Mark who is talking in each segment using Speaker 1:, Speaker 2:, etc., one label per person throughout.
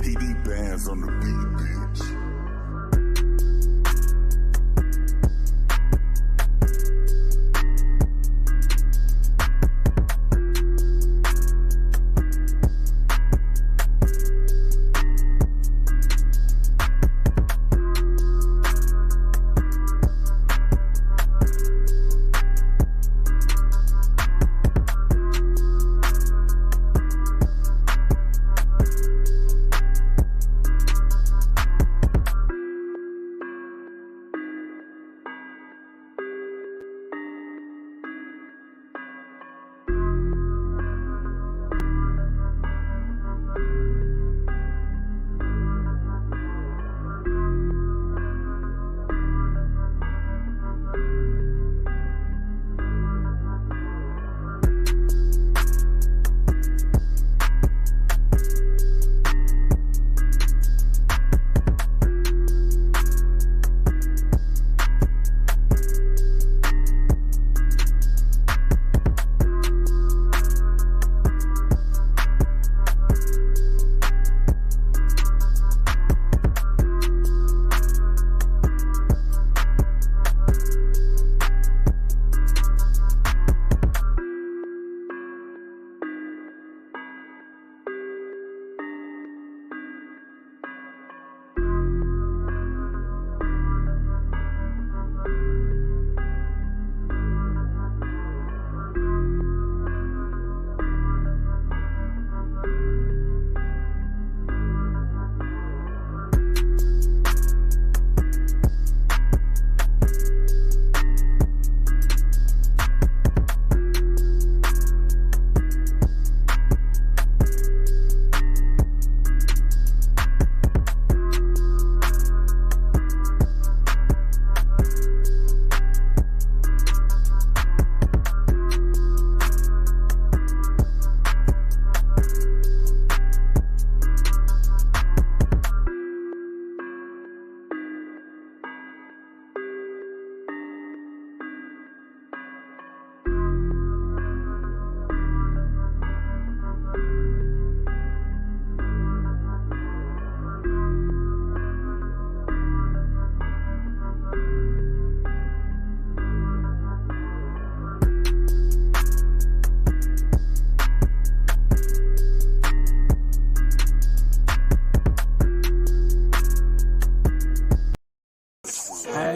Speaker 1: PD bands on the beat, bitch.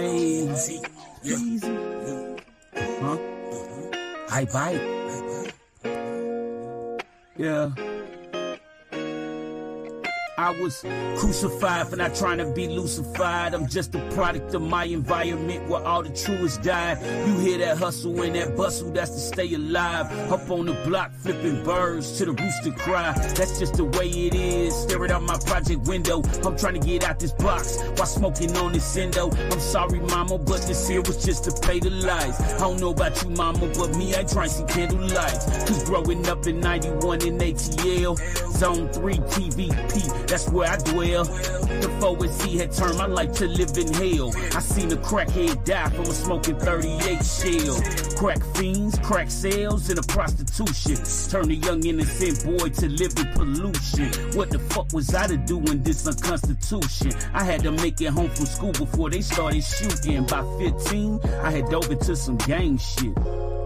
Speaker 2: Easy. Easy. Huh? I bite. Yeah. I was crucified for not trying to be lucified. I'm just a product of my environment where all the truest died. You hear that hustle and that bustle, that's to stay alive. Up on the block, flipping birds to the rooster cry. That's just the way it is. Staring out my project window. I'm trying to get out this box while smoking on this endo. I'm sorry, mama, but this here was just to pay the lies. I don't know about you, mama, but me, I try to see candlelights. Cause growing up in 91 in ATL, Zone 3 TVP, that's where I dwell. The 4C had turned my life to live in hell. I seen a crackhead die from a smoking 38 shell. Crack fiends, crack sales, and a prostitution. Turn a young innocent boy to live in pollution. What the fuck was I to do in this unconstitution? I had to make it home from school before they started shooting. By 15, I had dove into some gang shit.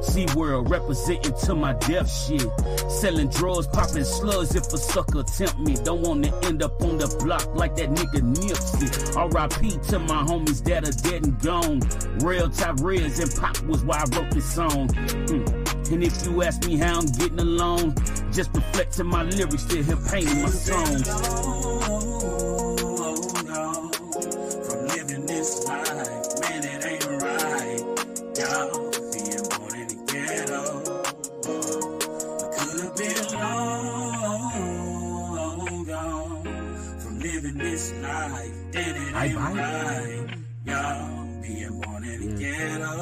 Speaker 2: SeaWorld representing to my death shit. Selling drugs, popping slugs if a sucker tempt me. Don't wanna end up on the block like that nigga Nipsey. R.I.P. to my homies that are dead and gone. Real Tyrez and Pop was why I wrote this song. And if you ask me how I'm getting along, just reflecting my lyrics to him painting my songs.
Speaker 3: From living this life, man, it ain't right. Y'all. This life, then it ain't right. Y'all being born in the ghetto.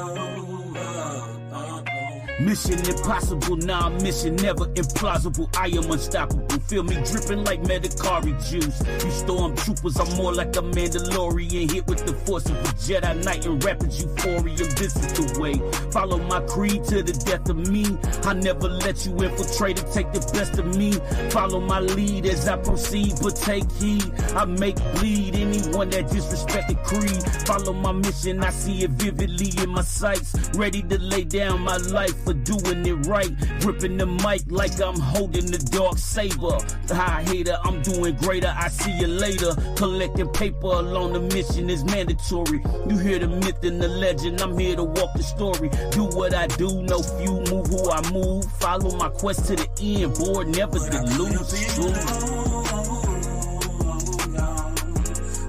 Speaker 2: Mission impossible, nah, mission never implausible. I am unstoppable. Feel me dripping like Medicari juice. You stormtroopers, I'm more like a Mandalorian, hit with the force of a Jedi Knight and rapid euphoria. This is the way. Follow my creed to the death of me. I never let you infiltrate and take the best of me. Follow my lead as I proceed, but take heed. I make bleed anyone that disrespected creed. Follow my mission, I see it vividly in my sights. Ready to lay down my life for doing it right. Gripping the mic like I'm holding the dark saber. High hater, I'm doing greater, I see you later. Collecting paper along the mission is mandatory. You hear the myth and the legend, I'm here to walk the story. Do what I do, no few, move who I move. Follow my quest to the end, board never to lose.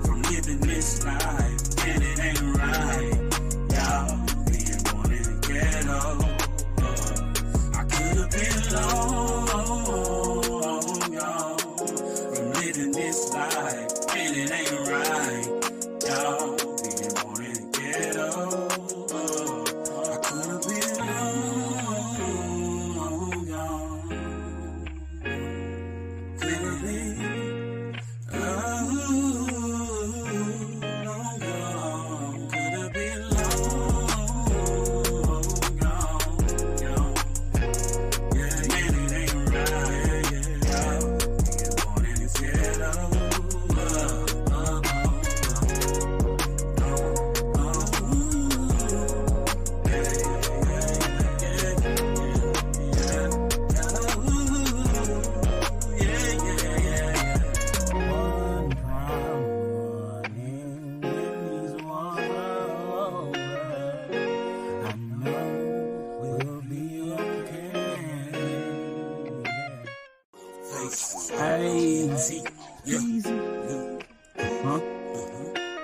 Speaker 3: From living this life, and it ain't right. Y'all being born in the ghetto. I could have been long, y'all. From living this life, and it ain't right. Y'all being born in the ghetto. I could have been long, y'all. Could have been long, y'all. Could have been long, y'all. Yeah, man, it ain't right. Yeah, being born in this ghetto.
Speaker 2: Hey, easy. Huh?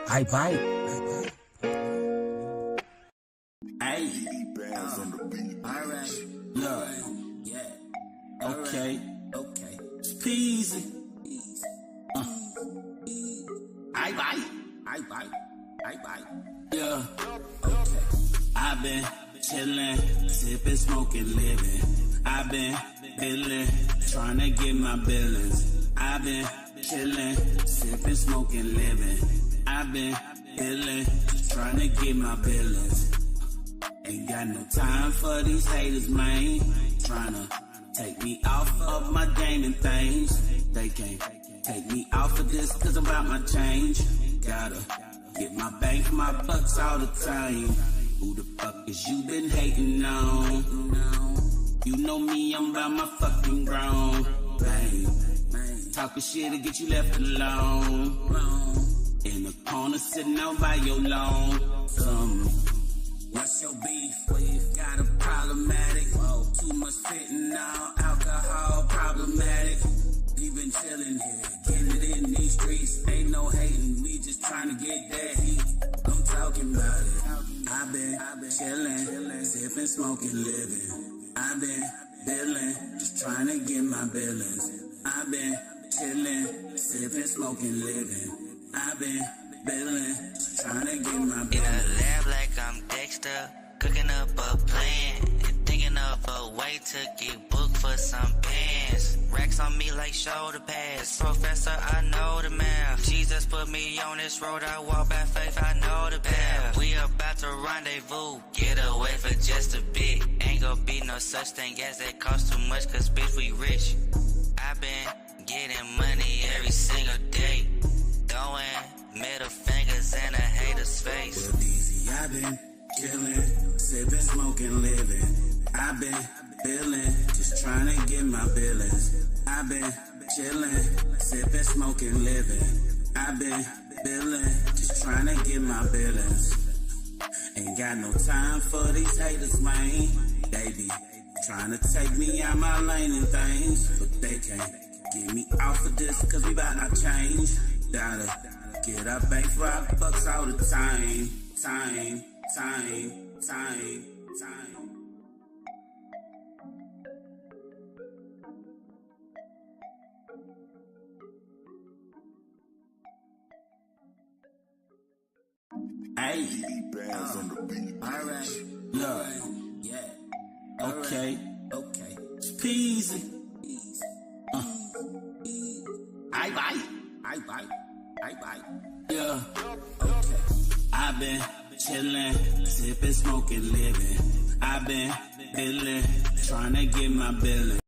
Speaker 2: I bite.
Speaker 3: Hey,
Speaker 1: Bands on the beat.
Speaker 3: alright, look, yeah, okay, it's peasy. I bite, yeah, okay. I've been chillin', sippin', smoking, living. I've been billin', tryna get my billings. I've been chillin', sippin', smoking, living. I've been billin', tryna get my billings. Ain't got no time for these haters, man. Tryna take me off of my gaming things. They can't take me off of this cause I'm about my change. Gotta get my bang for my bucks all the time. Who the fuck is you been hating on? You know me, I'm about my fucking grown. Bang, talking shit to get you left alone. In the corner sitting out by your lawn. What's your beef? We've got a problematic. Too much fentanyl, alcohol, problematic. We been chillin' here, getting it in these streets. Ain't no hating, we just tryna get that heat. I'm talking about it. I've been chillin', sippin', smoking, living. I've been billin', just tryna get my billings. I've been chillin', sippin', smoking, living. I've been billin', just tryna get my billings.
Speaker 4: In a lab like I'm Dexter, cooking up a plan and thinking of a way to get booked for some pants. Racks on me like shoulder pads. Professor, I know the math. Jesus put me on this road, I walk by faith, I know the path. We about to rendezvous, get away for just a bit. Ain't gonna be no such thing as that cost too much, cause bitch we rich. I've been getting money every single day, throwing middle fingers in a hater's face.
Speaker 3: Well, easy, I've been chillin', sippin', smoking, living. I've been billin', just tryna get my billings. I've been chillin', sippin', smoking, living. I've been billin', just tryna get my billings. Ain't got no time for these haters, man. They be tryna take me out my lane and things, but they can't get me off of this, cause we bout to change. Gotta get our bang for our bucks all the time. Time. Hey,
Speaker 1: Bands on the beat.
Speaker 3: alright, look, yeah, Okay. Peasy. I bite. Yeah. I've been chillin', sippin', smoking, living. I've been billin', trying to get my billin'.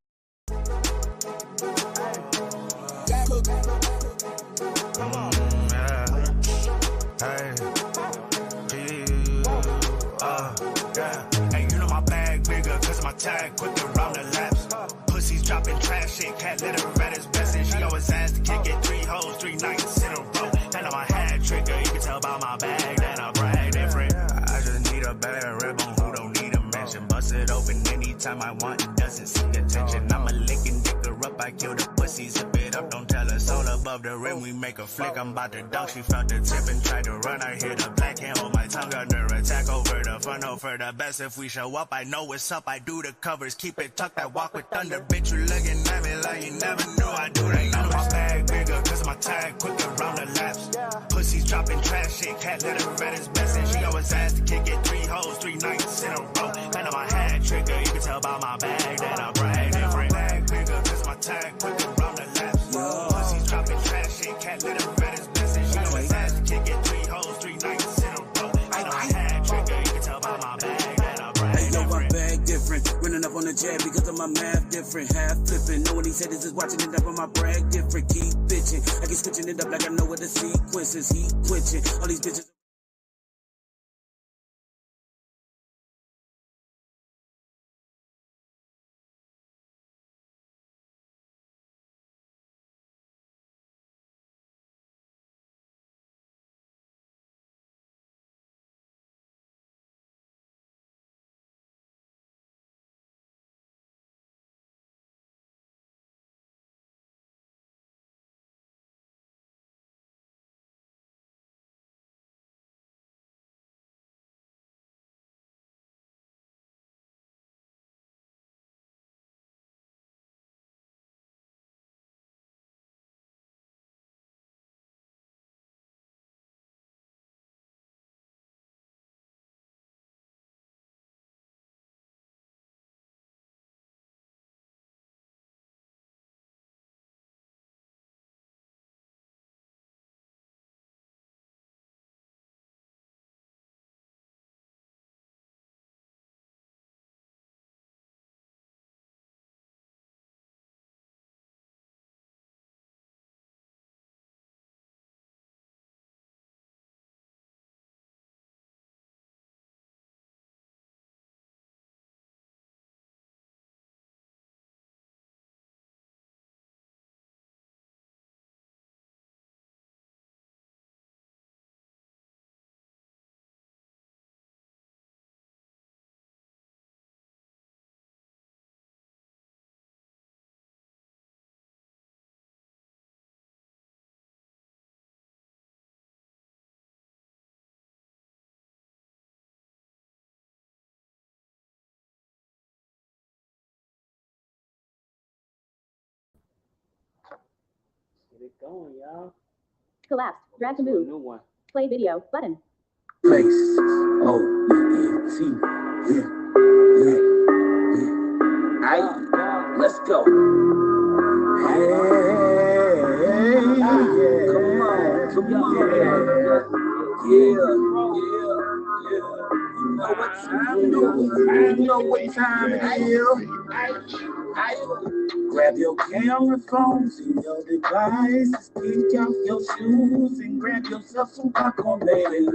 Speaker 5: Tag quick around the laps. Pussies dropping trash shit, cat let her at his best. And she always has to kick it 3 hoes, 3 nights in a row. And I'm a hat trigger, you can tell by my bag that I brag different. I just need a bad ribbon who don't need a mention. Bust it open anytime I want, it doesn't seek attention. I'm a licking dicker up, I kill the pussy, zip it up, don't tell us. All above the rim, we make a flick. I'm about to dunk, she felt the tip and tried to run. I hear the black, can't hold my tongue under attack over the front. Hope for the best if we show up. I know what's up, I do the covers, keep it tucked. I walk with thunder, bitch. You looking at me like you never knew I do that. None of my bag bigger, cause my tag quick around the laps. Pussies dropping trash shit, cat let her at his best. And she always has to kick it 3 hoes, 3 nights in a row. Man, I'm a hat trigger, you can tell by my bag that I brag different. Bag bigger, cause my tag quick around the laps. Pussies dropping trash shit, cat let her at his best. And she always has to kick it 3 hoes, 3 nights in a row. Man, I'm a hat trigger, you can tell by my bag that I brag different.
Speaker 2: Hey, yo, my bag different. Running up on the jab because of my math different. Half flipping. Know what he said is just watching it up on my brag different. Keep bitching. I keep switching it up like I know what the sequence is. He quitching. All these bitches. Get it going, y'all.
Speaker 6: Collapsed. Drag to move.
Speaker 2: New one.
Speaker 6: Play video. Button.
Speaker 2: Place. O-E-T. Yeah. Aight. Let's go. Hey. Come on. You know what time it is. Grab your camera phones and your devices, kick off your shoes and grab yourself some popcorn, baby.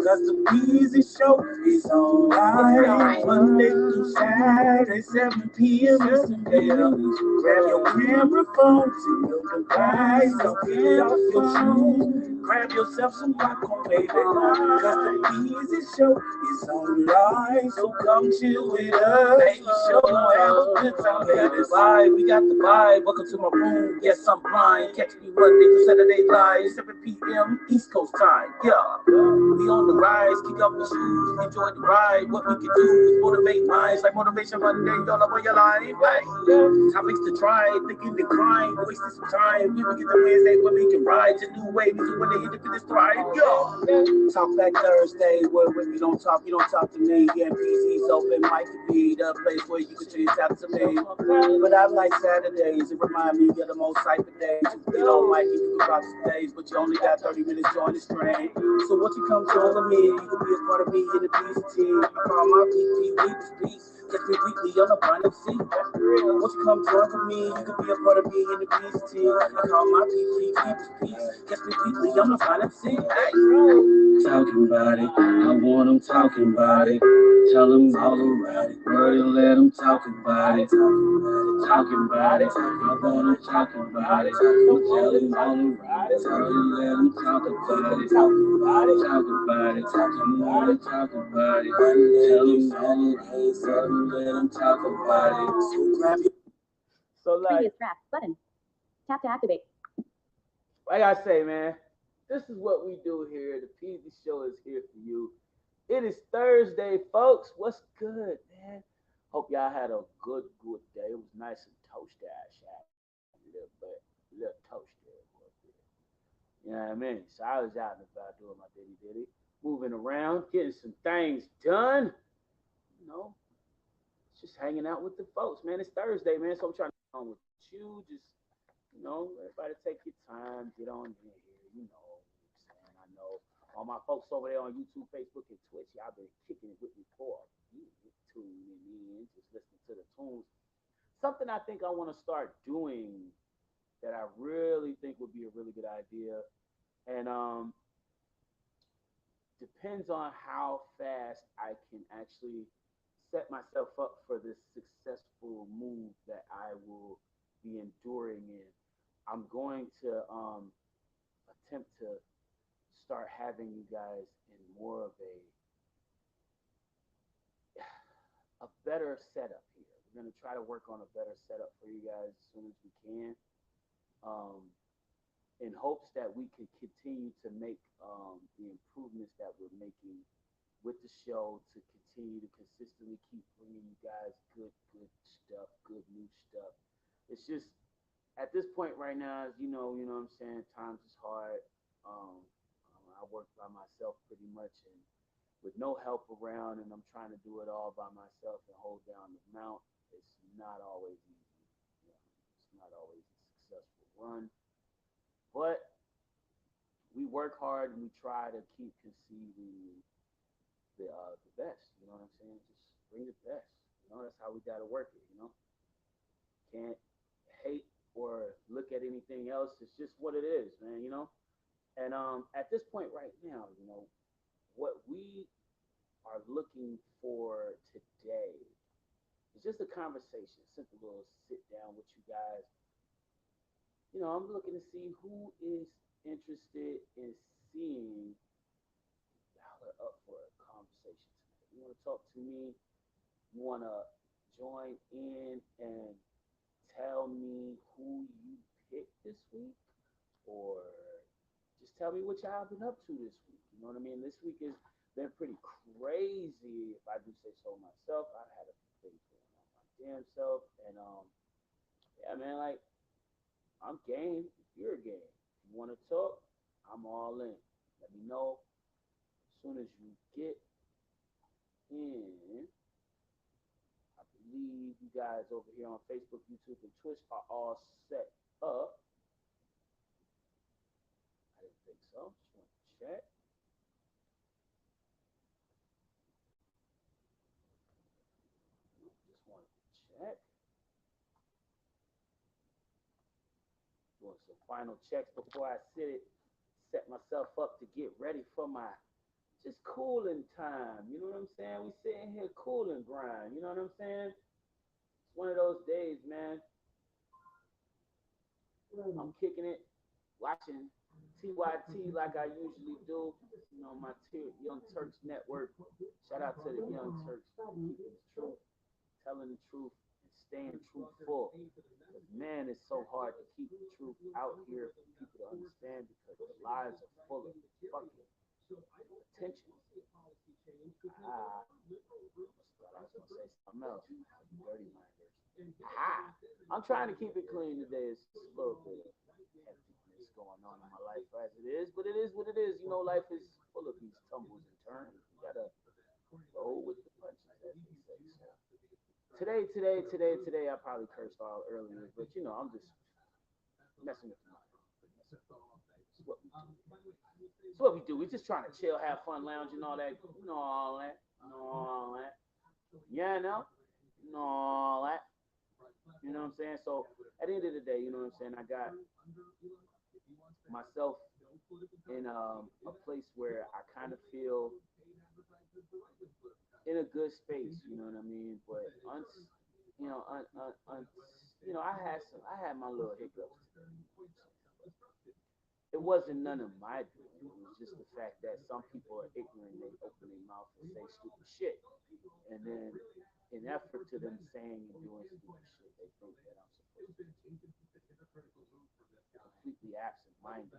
Speaker 2: Cause the Peasy Show is alright. Monday through Saturday, 7 p.m. Eastern Dayton. Grab your camera phones and your devices, kick off your shoes, grab yourself some popcorn, baby. Cause the Peasy Show is alright. So come chill with us, baby. Show have a good time, baby. Bye. We got the vibe. Welcome to my room. Yes, I'm blind. Catch me Monday to Saturday live, 7 p.m. East Coast time. Yeah, we on the rise. Kick up the shoes. Enjoy the ride. What we can do is motivate minds like Motivation Monday. All over your life. Right? Topics to try. Thinking and crying. Wasting some time. We will get the Wednesday when we can ride. Just new way. Music when the independence thrive. Yo. Talk back Thursday. Where we don't talk. You don't talk to me. Yeah, PC's open. Mic can be the place where you can change out to me. But I like Saturdays. It remind me of the most cypher days. You know, Mikey, you can rock some days, but you only got 30 minutes join the train. So what you come join with me? You can be a part of me in the peace team. I call my PP Weeks Peace. Catch me weekly on the Prime MC. Won't you come join with me? You can be a part of me in the peace team. I call my PP Weeks Peace. Catch me weekly on the Prime MC. Hey. Talking about it, I want them talking about it. Tell them all around it, word and let them talk about it. Talking about it, I want them talking about it. Tell them all around it, word and let them talk about it. Talk about it, tell them all to talk about it. Tell them all around it, word and let them talk about it. So grab your. So
Speaker 6: Previous track button. Tap to activate.
Speaker 2: Like I say, man, this is what we do here. The Peasy Show is here for you. It is Thursday, folks. What's good, man? Hope y'all had a good day. It was nice and toasty. A little toasty. You know what I mean? So I was out and about doing my ditty, moving around, getting some things done. You know, just hanging out with the folks, man. It's Thursday, man. So I'm trying to get on with you. Just, you know, everybody take your time, get on in here. You know what I'm saying? I know all my folks over there on YouTube, Facebook, and Twitch, y'all been kicking it with me for tuning in, just listening to the tunes. Something I think I want to start doing that I really think would be a really good idea, and depends on how fast I can actually set myself up for this successful move that I will be enduring in. I'm going to attempt to start having you guys in more of a better setup here. We're going to try to work on a better setup for you guys as soon as we can, in hopes that we can continue to make the improvements that we're making with the show, to continue to consistently keep bringing you guys good stuff, good new stuff. It's just, at this point right now, as you know what I'm saying, times is hard. I work by myself pretty much, and with no help around, and I'm trying to do it all by myself and hold down the mount. It's not always easy. You know, it's not always a successful run, but we work hard and we try to keep conceiving the best. You know what I'm saying? Just bring the best. You know, that's how we gotta work it. You know, can't hate or look at anything else. It's just what it is, man. You know. And at this point right now, you know, what we are looking for today is just a conversation, simple little sit down with you guys. You know, I'm looking to see who is interested in seeing y'all are up for a conversation tonight. You want to talk to me? You want to join in and tell me who you picked this week? Or just tell me what y'all been up to this week. You know what I mean? This week has been pretty crazy, if I do say so myself. I've had a few things going on my damn self. And yeah, man, like, I'm game if you're game. If you want to talk, I'm all in. Let me know as soon as you get in. I believe you guys over here on Facebook, YouTube, and Twitch are all set up. I didn't think so. Just want to check. Just wanted to check. Doing some final checks before I set myself up to get ready for my just cooling time. You know what I'm saying? We sitting here cooling grind. You know what I'm saying? It's one of those days, man. I'm kicking it, watching TYT like I usually do. You know, my Young Turks network. Shout out to the Young Turks. Keeping the truth, telling the truth, and
Speaker 7: staying truthful. Because, man, it's so hard to keep the truth out here for people to understand because the lies are full of fucking attention. I was gonna say something else. Dirty minders. I'm trying to keep it clean today. It's a little bit of hecticness going on in my life as it is, but it is what it is. You know, life is full of these tumbles and turns. You gotta roll with the punches, as they say. So today, I probably cursed all earlier, but you know, I'm just messing with the mind. It's what we do. It's what we do. We just trying to chill, have fun, lounge, and all that. You know all that. You know all that. Yeah, no. You know all that. You know what I'm saying? So at the end of the day, you know what I'm saying? I got myself in a place where I kind of feel in a good space. You know what I mean? But I had my little hiccups. It wasn't none of my doing. It was just the fact that some people are ignorant. They open their mouth and say stupid shit, and then in effort to them saying and doing stupid shit, they think that I'm supposed to be completely absent-minded.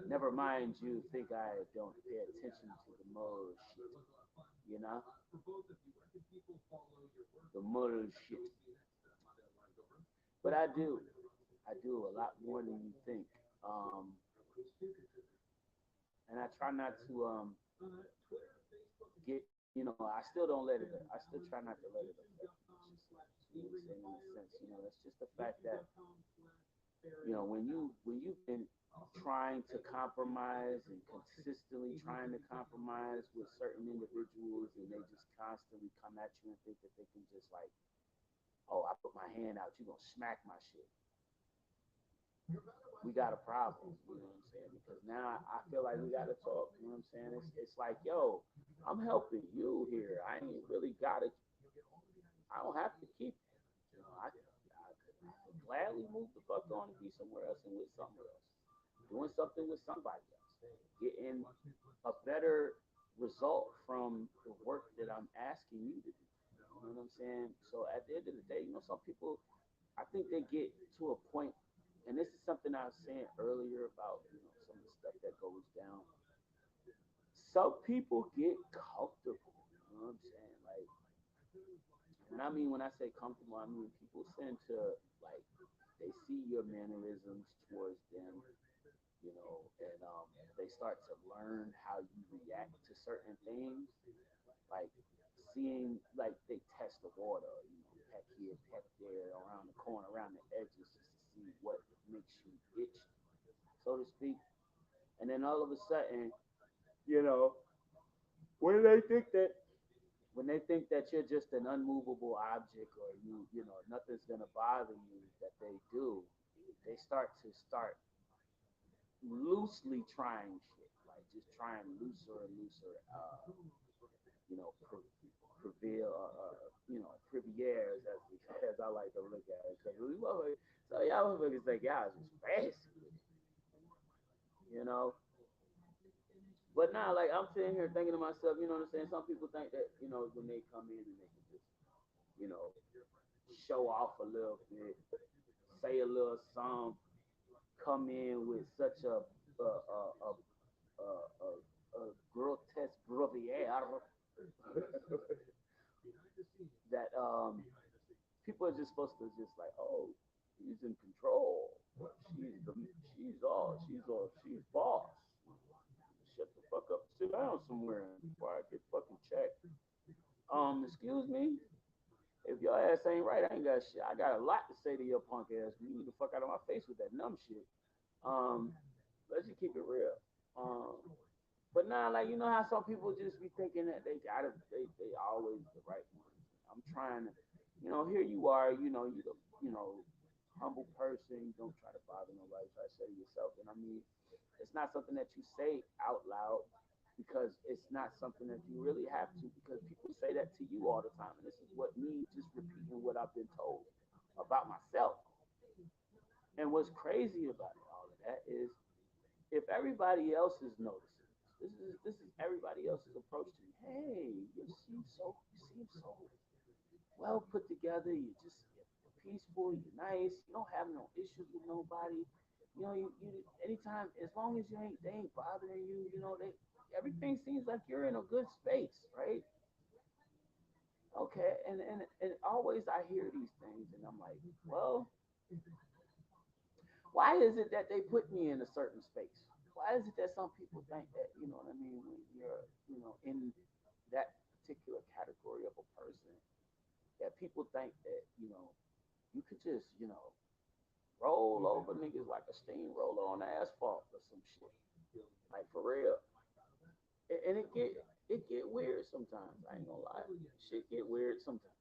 Speaker 7: Never mind, you think I don't pay attention to the moral shit, you know? The moral shit. But I do a lot more than you think. And I try not to get, I still don't let it, I still try not to let it affect me. You know what I'm saying? In a sense, that's just the fact that, when you've been trying to compromise and consistently trying to compromise with certain individuals and they just constantly come at you and think that they can just like, oh, I put my hand out, you're gonna smack my shit. We got a problem, you know what I'm saying? Because now I feel like we gotta talk, you know what I'm saying? It's like, yo, I'm helping you here. I ain't really gotta, I don't have to keep it. I could gladly move the fuck on and be somewhere else and with somewhere else. Doing something with somebody else. Getting a better result from the work that I'm asking you to do. You know what I'm saying? So at the end of the day, some people, I think they get to a point, and this is something I was saying earlier about, some of the stuff that goes down. Some people get comfortable. You know what I'm saying? Like, and I mean, when I say comfortable, I mean people tend to, like, they see your mannerisms towards them, and they start to learn how you react to certain things, like seeing, like they test the water, peck here, peck there, around the corner, around the edges, just to see what makes you itch, so to speak. And then all of a sudden, when they think that you're just an unmovable object, or nothing's gonna bother you, that they do, they start loosely trying shit, like just trying looser and looser, prevail, Privières, as I like to look at it. So y'all motherfuckers think y'all just fancy with it, But now, like, I'm sitting here thinking to myself, you know what I'm saying? Some people think that, when they come in and they can just, show off a little bit, say a little something, come in with such a grotesque brevier that people are just supposed to just like, oh, he's in control. She's boss. Shut the fuck up, sit down somewhere before I get fucking checked. Excuse me. If your ass ain't right, I ain't got shit. I got a lot to say to your punk ass. You need to fuck out of my face with that numb shit. Let's just keep it real. But now, like, you know how some people just be thinking that they always the right one. I'm trying to, here you are, you the, humble person. You don't try to bother nobody. Try to say to yourself. And I mean, it's not something that you say out loud, because it's not something that you really have to, because people say that to you all the time. And this is what me just repeating what I've been told about myself. And what's crazy about all of that is, if everybody else is noticing, this is everybody else's approach to me. Hey, you seem so well put together. You're peaceful. You're nice. You don't have no issues with nobody. You know, you anytime as long as they ain't bothering you. You know, everything seems like you're in a good space, right? Okay, and always I hear these things, and I'm like, well, why is it that they put me in a certain space? Why is it that some people think that, you know what I mean, when you're, in that particular category of a person, that people think that, you could just, roll over niggas like a steamroller on the asphalt or some shit. Like for real. And it get weird sometimes. I ain't gonna lie. Shit get weird sometimes.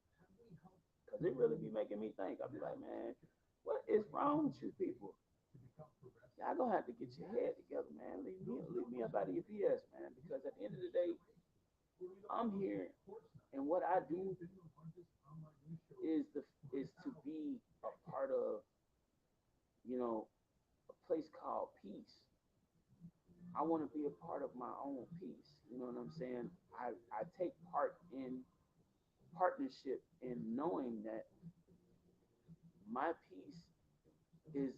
Speaker 7: Cause it really be making me think. I'll be like, man, what is wrong with you people? Y'all gonna have to get your head together, man. Leave me up out of your BS, man. Because at the end of the day, I'm here, and what I do is to be a part of, a place called peace. I want to be a part of my own peace. You know what I'm saying? I take part in partnership in knowing that my peace is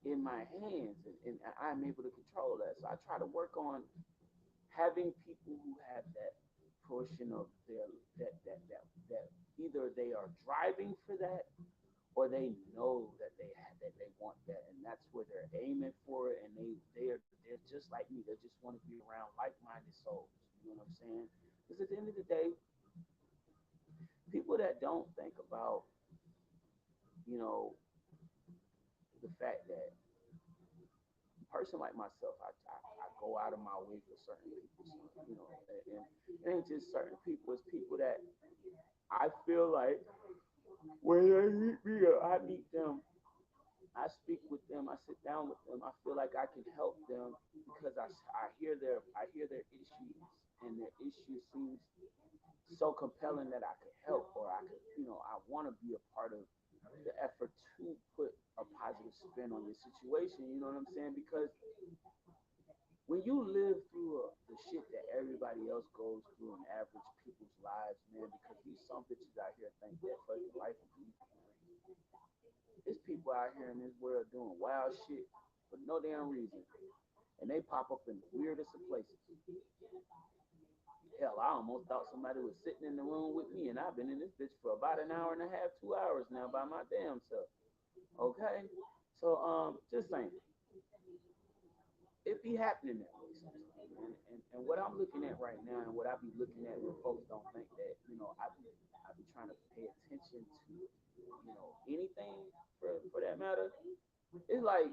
Speaker 7: in my hands, and I'm able to control that. So I try to work on having people who have that portion of their that either they are driving for that or they know that they want that, and that's where they're aiming for it, and they're just like me. They just want to be around like-minded souls. You know what I'm saying? Because at the end of the day, people that don't think about, you know, the fact that a person like myself, I go out of my way for certain people, and it ain't just certain people, it's people that I feel like when they meet me or I meet them, I speak with them, I sit down with them, I feel like I can help them because I hear their issues, and their issues seems so compelling that I could help, or I could, I want to be a part of the effort to put a positive spin on your situation. You know what I'm saying? Because when you live through the shit that everybody else goes through in average people's lives, man, because these some bitches out here think that fucking life is easy. There's people out here in this world doing wild shit for no damn reason, and they pop up in the weirdest of places. Hell, I almost thought somebody was sitting in the room with me, and I've been in this bitch for about an hour and a half, 2 hours now by my damn self. Okay, so just saying, it be happening that way sometimes, man. And what I'm looking at right now, and what I be looking at when folks don't think that, I be trying to pay attention to, anything for that matter. It's like,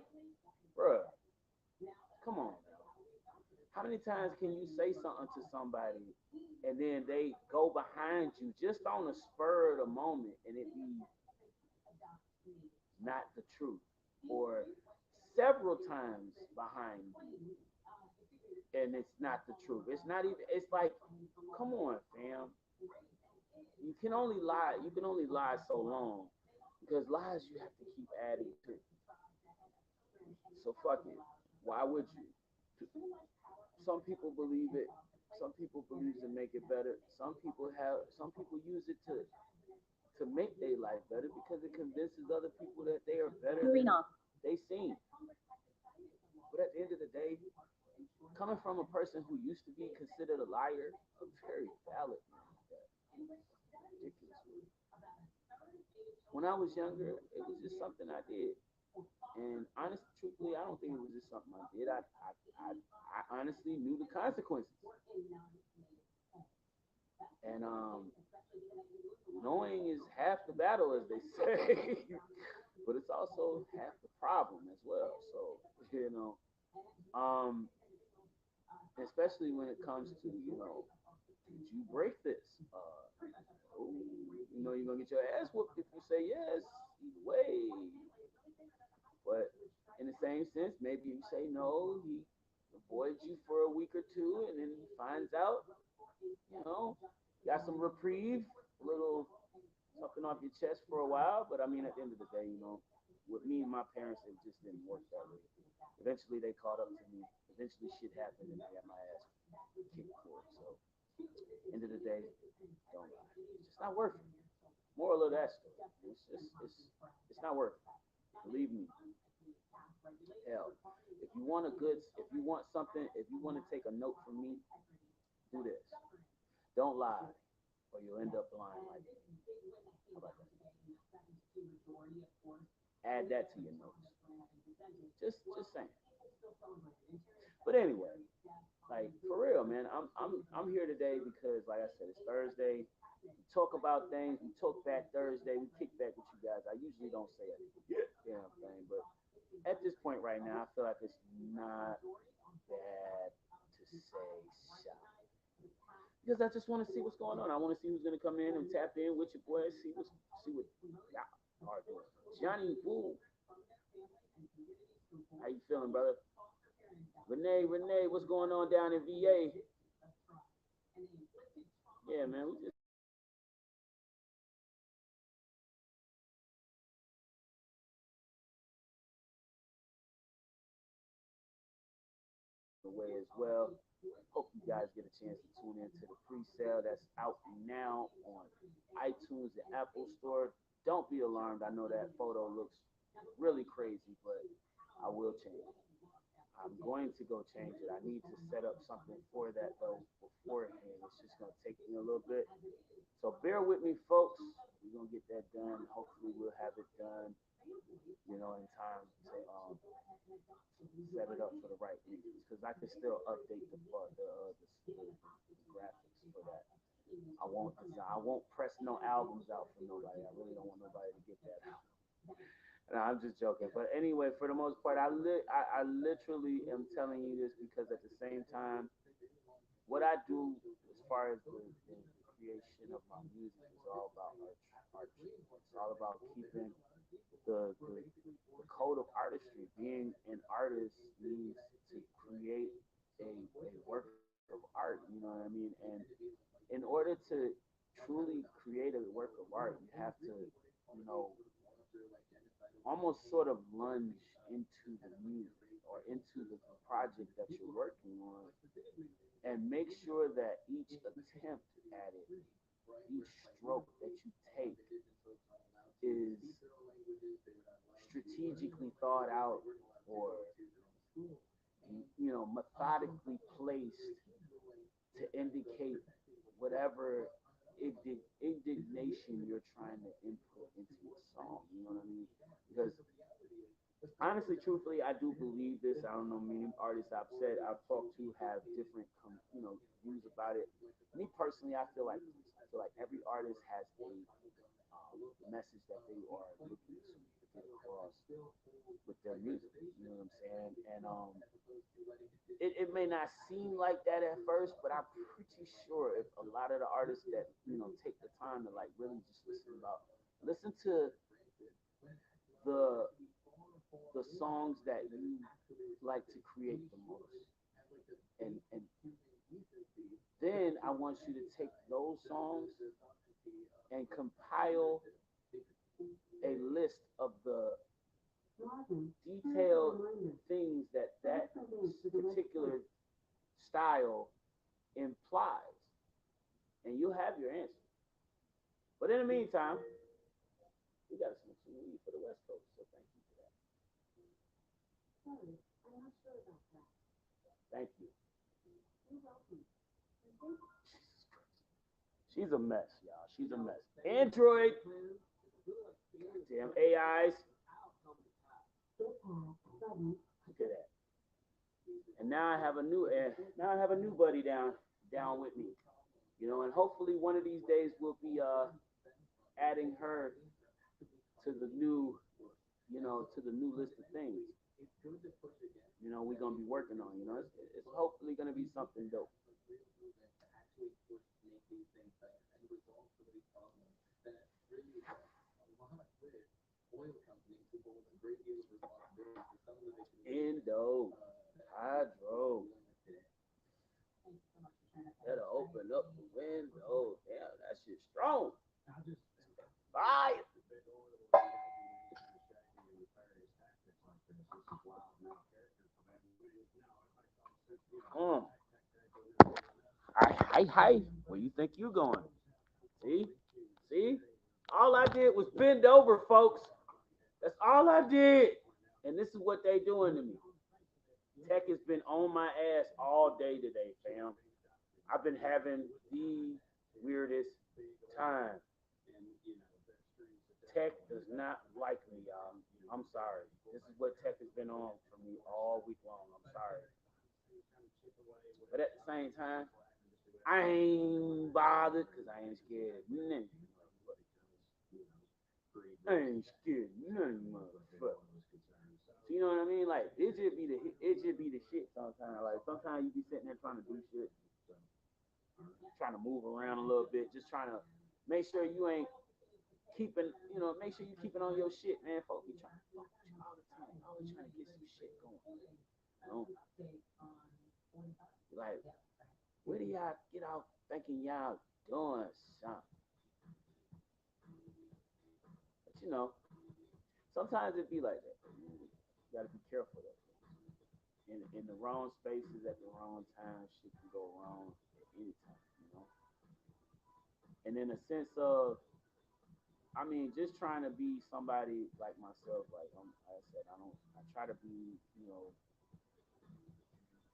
Speaker 7: bruh, come on. How many times can you say something to somebody and then they go behind you just on the spur of the moment and it be not the truth? Or several times behind you and it's not the truth. It's not even, it's like, come on, fam. You can only lie so long because lies you have to keep adding to. So fuck it. Why would you? Some people believe it. Some people believe to make it better. Some people use it to make their life better because it convinces other people that they are better than they seem. But at the end of the day, coming from a person who used to be considered a liar, a very valid man, ridiculous. When I was younger, it was just something I did. And honestly, truthfully, I don't think it was just something I did. I honestly knew the consequences. And knowing is half the battle, as they say, but it's also half the problem as well. So, um, especially when it comes to, did you break this? You're gonna get your ass whooped if you say yes. Either way, but in the same sense, maybe you say no. He avoids you for a week or two, and then he finds out. Got some reprieve, a little something off your chest for a while. But I mean, at the end of the day, with me and my parents, it just didn't work that way. Eventually, they caught up to me. Eventually, shit happened, and I got my ass kicked for it. So, end of the day, don't lie. It's just not worth it. Moral of that story, it's not worth it. Believe me. Hell, if you want something, if you want to take a note from me, do this. Don't lie, or you'll end up blind like me. How about that? Add that to your notes. Just saying. But anyway, like for real, man, I'm here today because, like I said, it's Thursday. We talk about things. We talk back Thursday. We kick back with you guys. I usually don't say a damn thing, but at this point right now, I feel like it's not bad to say shot. Because I just want to see what's going on. I want to see who's gonna come in and tap in with your boys. See what y'all are doing. Johnny Woo, how you feeling, brother? Renee, what's going on down in VA? Yeah, man, we just away as well. Hope you guys get a chance to tune into the pre-sale that's out now on iTunes and Apple Store. Don't be alarmed. I know that photo looks really crazy, but I will change it. I'm going to go change it. I need to set up something for that though beforehand. It's just gonna take me a little bit. So bear with me, folks. We're gonna get that done. Hopefully we'll have it done, in time to set it up for the right reasons. Because I can still update the graphics for that. I won't press no albums out for nobody. I really don't want nobody to get that out. No, I'm just joking. But anyway, for the most part, I literally am telling you this because at the same time, what I do as far as the creation of my music is all about artistry. It's all about keeping the code of artistry. Being an artist means to create a work of art, you know what I mean? And in order to truly create a work of art, you have to, almost sort of lunge into the music or into the project that you're working on and make sure that each attempt at it, each stroke that you take is strategically thought out or methodically placed to indicate whatever indignation you're trying to input into a song. You know what I mean? Because honestly, truthfully, I do believe this. I don't know, many artists I've talked to have different views about it. Me personally, I feel like every artist has a message that they are looking to get across with their music. You know what I'm saying? And it may not seem like that at first, but I'm pretty sure if a lot of the artists that take the time to like really just listen to the songs that you like to create the most, and then I want you to take those songs and compile a list of the detailed things that particular style implies, and you'll have your answer. But in the meantime, we got to smoke some weed for the West Coast, so thank you for that.
Speaker 6: Sorry, I'm not sure about that.
Speaker 7: Thank you.
Speaker 6: You're welcome.
Speaker 7: She's a mess, y'all. She's a mess. Android. Damn AIs. Look at that. And now I have a new buddy down with me. And hopefully one of these days we'll be adding her to the new list of things. We're gonna be working on. It's hopefully gonna be something dope. Indo, hydro. Better open up the window. Damn, that shit's strong. Fire. Hi. Where you think you going? See? All I did was bend over, folks. That's all I did. And this is what they doing to me. Tech has been on my ass all day today, fam. I've been having the weirdest time. Tech does not like me, y'all. I'm sorry. This is what Tech has been on for me all week long. I'm sorry. But at the same time, I ain't bothered because I ain't scared of nothing. I ain't scared of nothing, motherfucker. You know what I mean? Like it just be the shit sometimes. Like sometimes you be sitting there trying to do shit, trying to move around a little bit, just trying to make sure you ain't keeping, make sure you keeping on your shit, man. Folks be trying to fuck with you all the time, always trying to get some shit going. Like, where do y'all get out thinking y'all doing something? But sometimes it be like that. You gotta be careful though. In the wrong spaces at the wrong time, shit can go wrong at any time. And in a sense of, just trying to be somebody like myself. Like I said, I try to be,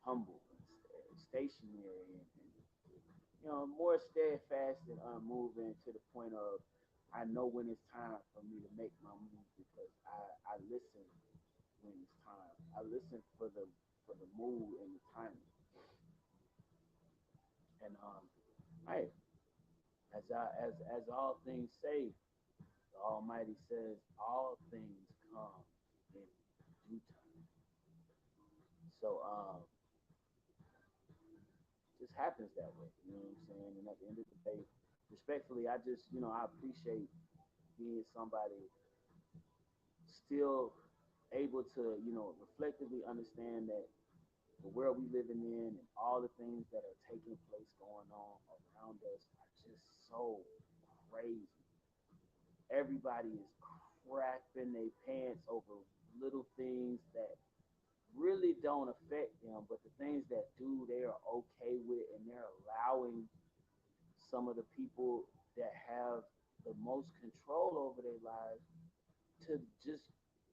Speaker 7: humble and stationary and more steadfast and unmoving to the point of I know when it's time for me to make my move because I listen when it's time. I listen for the move and the timing. And hey, as all things say, the Almighty says all things come in due time. So just happens that way. You know what I'm saying? And at the end of the day, respectfully, I just I appreciate being somebody still able to reflectively understand that the world we living in and all the things that are taking place going on around us are just so crazy. Everybody is crapping their pants over little things that really don't affect them, but the things that do, they are okay with, and they're allowing some of the people that have the most control over their lives to just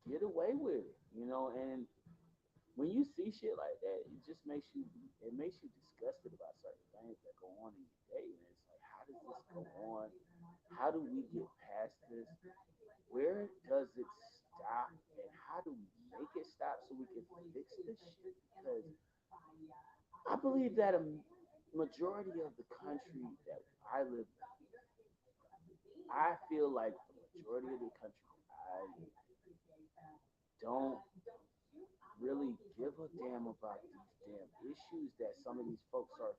Speaker 7: get away with it. And when you see shit like that, it makes you disgusted about certain things that go on in your day, and it's like, how does this go on? How do we get past this? Where does it stop, and how do we make it stop so we can fix this shit? Because I believe that a majority of the country that I live in, I feel like the majority of the country I live don't really give a damn about these damn issues that some of these folks are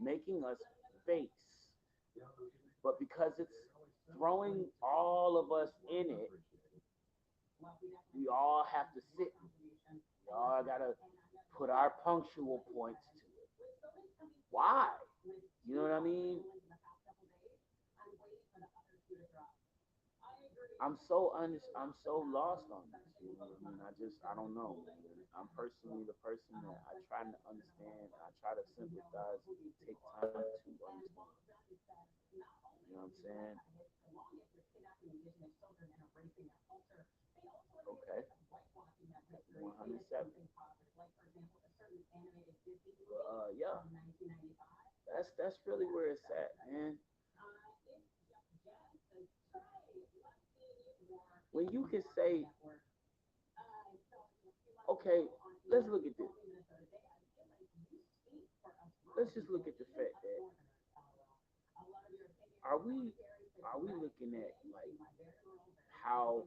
Speaker 7: making us face. But because it's throwing all of us in it, we all have to sit. We all gotta put our punctual points to it. Why? You know what I mean? I'm so lost on this. You know what I mean? I don't know. I'm personally the person that I try to understand. I try to sympathize and take time to understand. You know what I'm saying? Okay. 107. Yeah. That's really where it's at, man. When you can say, okay, let's look at this. Let's just look at the fact that are we are we looking at like how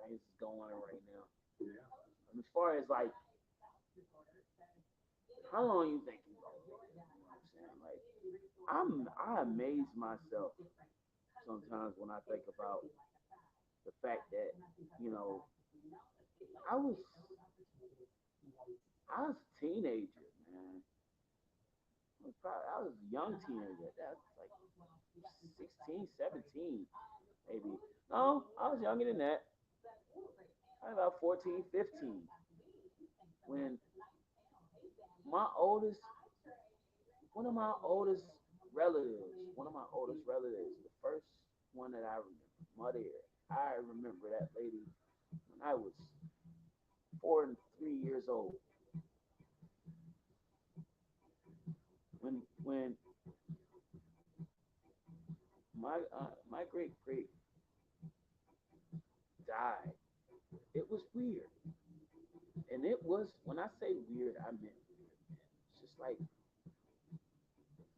Speaker 7: things is going right now? And as far as like how long you think you gonna live? You know what I'm saying? Like I amaze myself sometimes when I think about the fact that, you know, I was I was a teenager, man. I was a young teenager. That's like 16, 17, maybe. No, I was younger than that. I was about 14, 15. When my oldest, one of my oldest relatives, the first one that I remember. Mud Air. I remember that lady when I was 3 years old. When my great great died, it was weird. And it was, when I say weird, I mean weird. It's just like,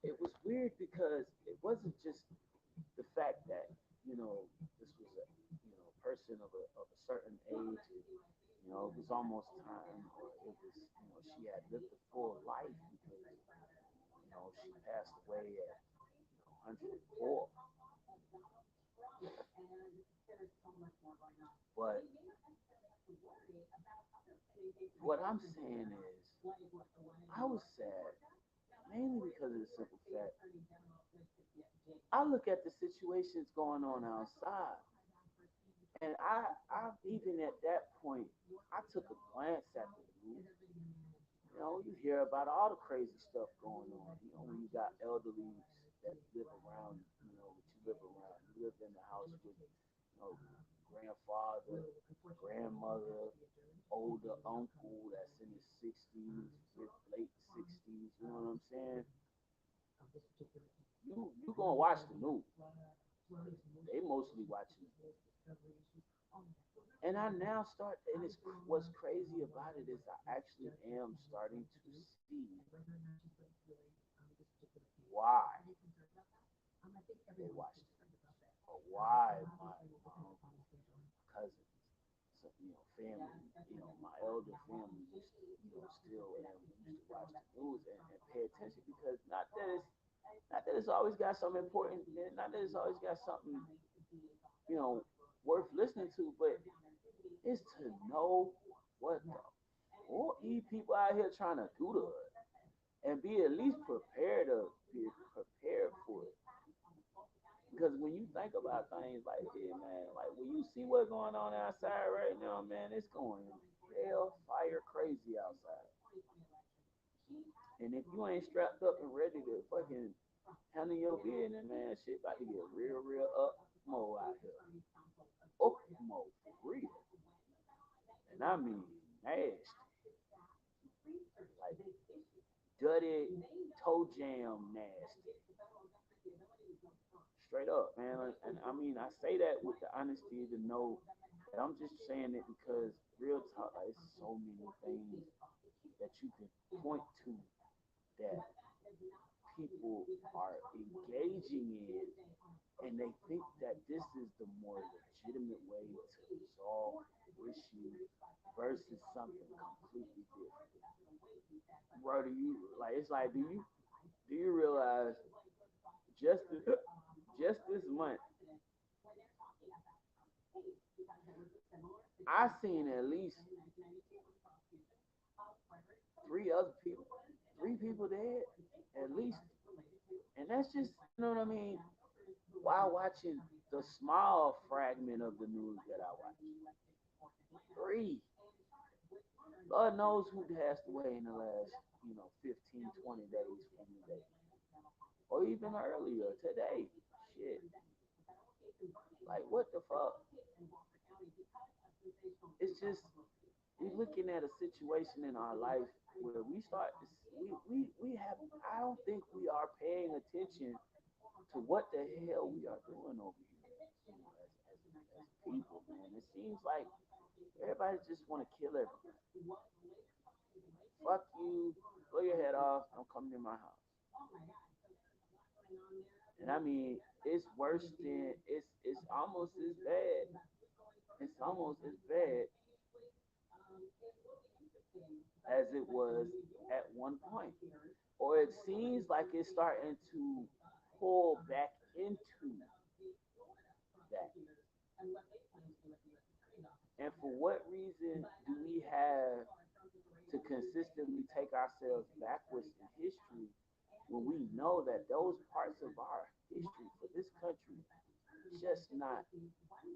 Speaker 7: it was weird because it wasn't just the fact that, this was a, person of a certain age. It was almost time, or it was, she had lived a full life because, she passed away at 104. But what I'm saying is, I was sad mainly because of the simple fact I look at the situations going on outside, and I even at that point, I took a glance at the news. You hear about all the crazy stuff going on. When you got elderly that live around, what you live around. You live in the house with, grandfather, grandmother, older uncle that's in his 60s, late 60s. You know what I'm saying? You gonna watch the news. They mostly watching it. And I now start, and what's crazy about it is I actually am starting to see why they watch it, or why my cousins, so, family, my elder family used to, still and used to watch the news and pay attention, because not that it's always got something important, not that it's always got something, worth listening to, but it's to know what the fuck these people out here trying to do to us, and be at least prepared for it. Because when you think about things like this, man, like when you see what's going on outside right now, man, it's going hellfire crazy outside. And if you ain't strapped up and ready to fucking handle your business, man, shit about to get real, real up mo out here. Up mo, for real. And I mean nasty. Like dirty toe jam nasty. Straight up, man. And I mean, I say that with the honesty to know that I'm just saying it because real talk, like, it's so many things that you can point to that people are engaging in, and they think that this is the more legitimate way to resolve the issue versus something completely different. Bro, it's like, do you realize just just this month I seen at least three people dead at least, and that's just, you know what I mean. While watching the small fragment of the news that I watch, three. Lord knows who passed away in the last, 15, 20 days from today, or even earlier today. Shit, like what the fuck? It's just, we're looking at a situation in our life where we start to we have, I don't think we are paying attention to what the hell we are doing over here, as people, man. It seems like everybody just want to kill everybody. Fuck you, blow your head off, don't come near my house. And I mean, it's worse than, it's almost as bad. It's almost as bad as it was at one point. Or it seems like it's starting to pull back into that. And for what reason do we have to consistently take ourselves backwards in history when we know that those parts of our history for this country just not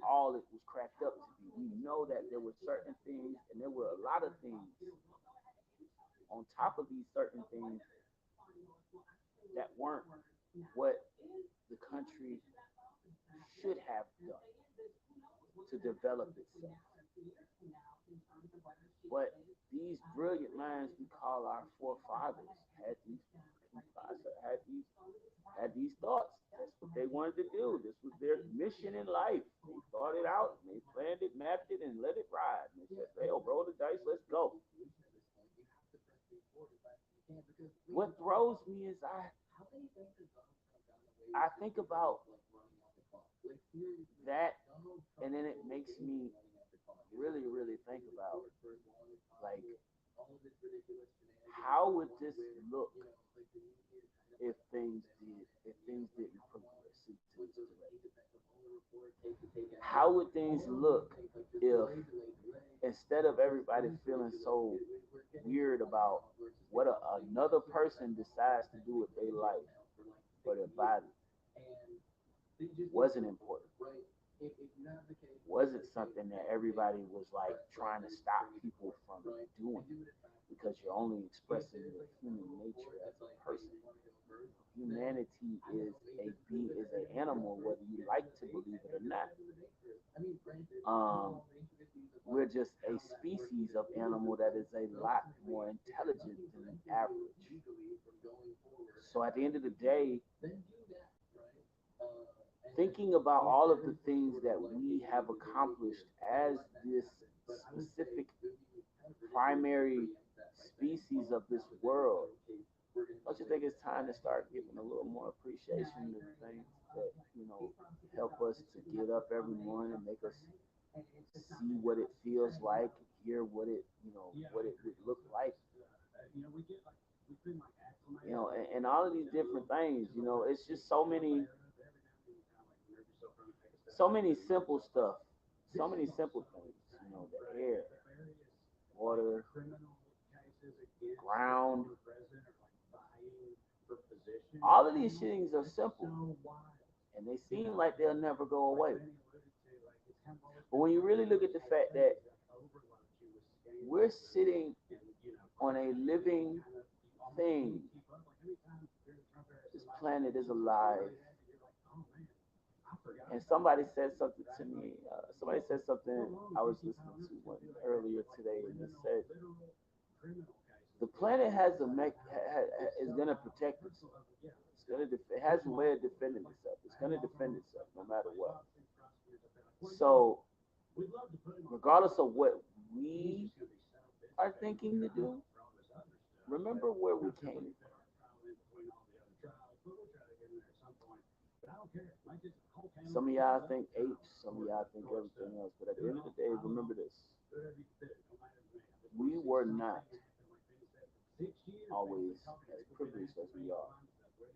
Speaker 7: all it was cracked up to be? We know that there were certain things, and there were a lot of things on top of these certain things that weren't what the country should have done to develop itself. But these brilliant minds we call our forefathers had these had these thoughts. That's what they wanted to do. This was their mission in life. They thought it out, and they planned it, mapped it, and let it ride. And they said, "Hey, roll the dice, let's go." What throws me is I think about that, and then it makes me really, really think about, like, how would this look if things didn't progress into this direction? How would things look if instead of everybody feeling so weird about what another person decides to do with their life or their body wasn't important? Wasn't something that everybody was like trying to stop people from doing because you're only expressing your human nature as a person. Humanity is an animal, whether you like to believe it or not. We're just a species of animal that is a lot more intelligent than the average. So at the end of the day, thinking about all of the things that we have accomplished as this specific primary species of this world, don't you think it's time to start giving a little more appreciation to the things that, help us to get up every morning and make us see what it feels like, hear what it, what it would look like, and all of these different things, it's just so many simple stuff, so many simple things, the air, water, ground, all of these things are simple and they seem like they'll never go away. But when you really look at the fact that we're sitting on a living thing, this planet is alive. And somebody said something to me. I was listening to one earlier today, and it said the planet is gonna protect itself. It has a way of defending itself. It's gonna defend itself no matter what. So, regardless of what we are thinking to do, remember where we came from. Some of y'all think apes, some of y'all think everything else, but at the end of the day, remember this. We were not always as privileged as we are,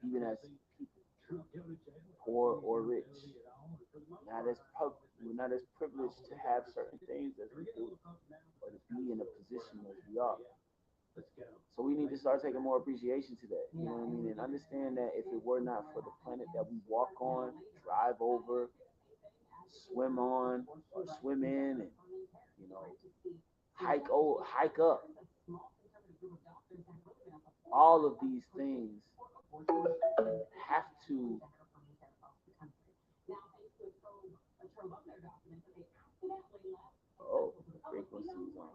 Speaker 7: even as people, poor or rich. We're not as privileged to have certain things as we do, or to be in a position as we are. So we need to start taking more appreciation to that, you know what I mean? And understand that if it were not for the planet that we walk on, drive over, swim on, or swim in, and, hike up, all of these things have to frequencies on.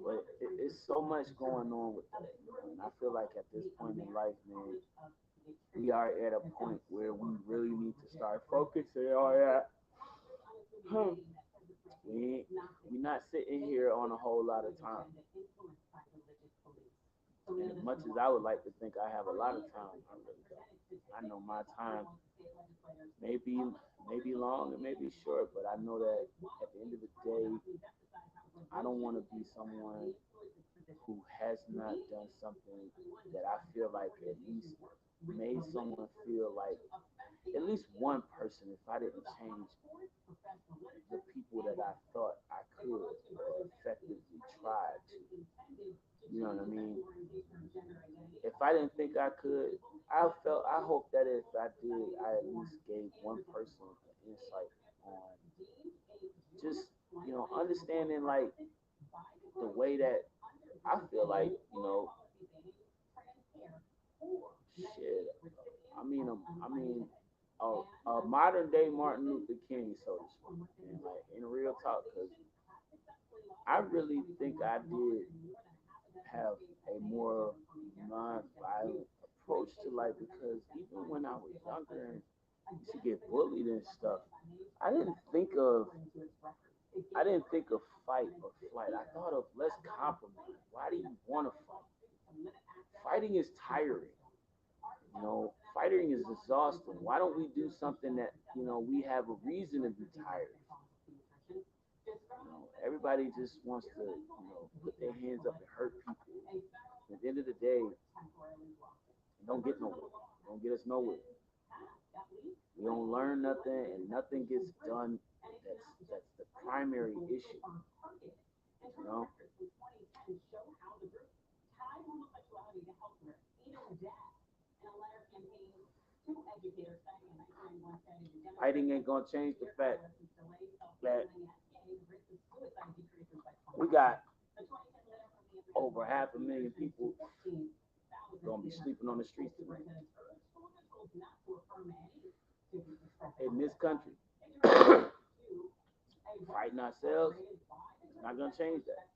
Speaker 7: But it's so much going on with that. And I feel like at this point in life, man, we are at a point where we really need to start focusing on that. We're not sitting here on a whole lot of time. And as much as I would like to think I have a lot of time, I really don't. I know my time may be long, it may be short, but I know that at the end of the day, I don't want to be someone who has not done something that I feel like at least made someone feel like at least one person, if I didn't change the people that I thought I could or effectively tried to. You know what I mean? If I didn't think I could, I hope that if I did, I at least gave one person an insight on just, understanding like the way that I feel like, shit. I mean, a modern day Martin Luther King, so to speak. And like in real talk, because I really think I did have a more non-violent approach to life because even when I was younger and used to get bullied and stuff, I didn't think of I didn't think of fight or flight. I thought of let's compromise. Why do you want to fight? Fighting is tiring. Fighting is exhausting. Why don't we do something that we have a reason to be tired? Everybody just wants to put their hands up and hurt people. At the end of the day, it don't get nowhere. It don't get us nowhere. We don't learn nothing, and nothing gets done. That's the primary issue. You know, fighting ain't gonna change the fact that we got over 500,000 people gonna be sleeping on the streets tonight in this country. Fighting ourselves is not gonna change that.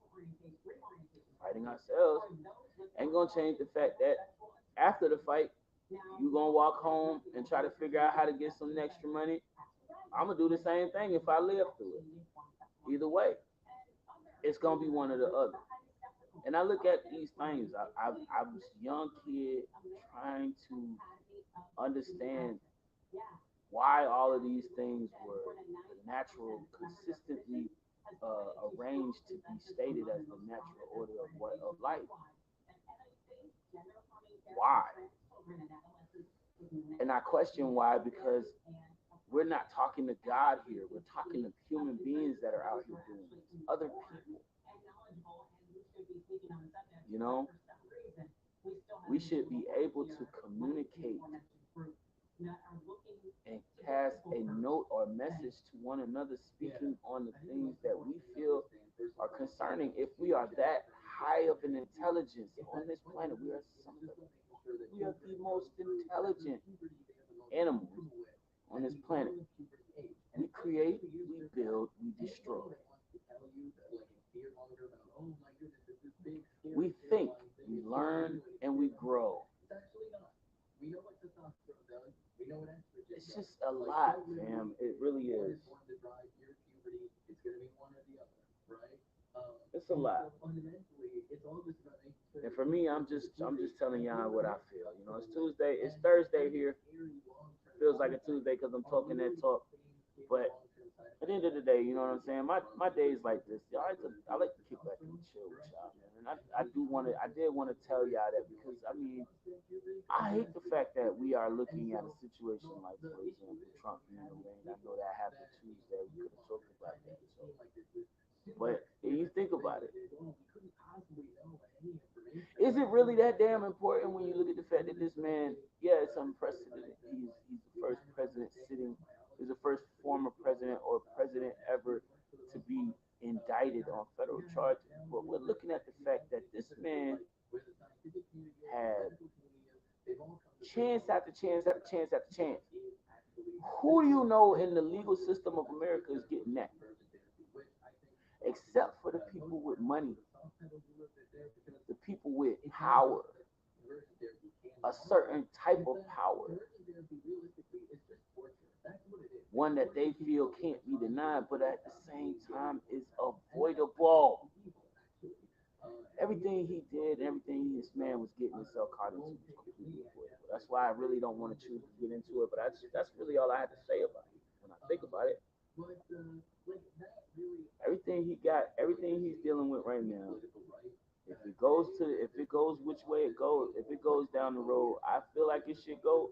Speaker 7: Fighting ourselves ain't gonna change the fact that after the fight, you gonna walk home and try to figure out how to get some extra money. I'm gonna do the same thing if I live through it. Either way, it's gonna be one or the other. And I look at these things. I was a young kid trying to understand why all of these things were the natural, consistently arranged to be stated as the natural order of life. Why? And I question why because we're not talking to God here. We're talking to human beings that are out here doing this. Other people. You know, we should be able to communicate and cast a note or message to one another speaking on the things that we feel are concerning. If we are that high of an intelligence on this planet, we are the most intelligent animals on this planet. We create, we build, we destroy. We think, we learn, and we grow. It's just a lot, fam. It really is. It's a lot. And for me, I'm just telling y'all what I feel. It's Tuesday. It's Thursday here. Feels like a Tuesday because I'm talking that talk. But at the end of the day, you know what I'm saying? My days like this, y'all, I like to kick back and chill with y'all, man. And I did want to tell y'all that because I hate the fact that we are looking at a situation like, for example, Trump being arraigned. I know that happened Tuesday. We could have talked about that. But if you think about it, is it really that damn important when you look at the fact that this man, yeah, it's unprecedented. He's the first president sitting. He's the first former president or president ever to be indicted on federal charges. But we're looking at the fact that this man had chance after chance after chance after chance. Who do you know in the legal system of America is getting that? Except for the people with money, the people with power, a certain type of power, one that they feel can't be denied, but at the same time is avoidable. Everything he did, everything this man was getting himself caught into was completely avoidable. That's why I really don't want to choose to get into it, but that's really all I had to say about it when I think about it. Everything he got, everything he's dealing with right now, if it goes which way it goes, if it goes down the road, I feel like it should go,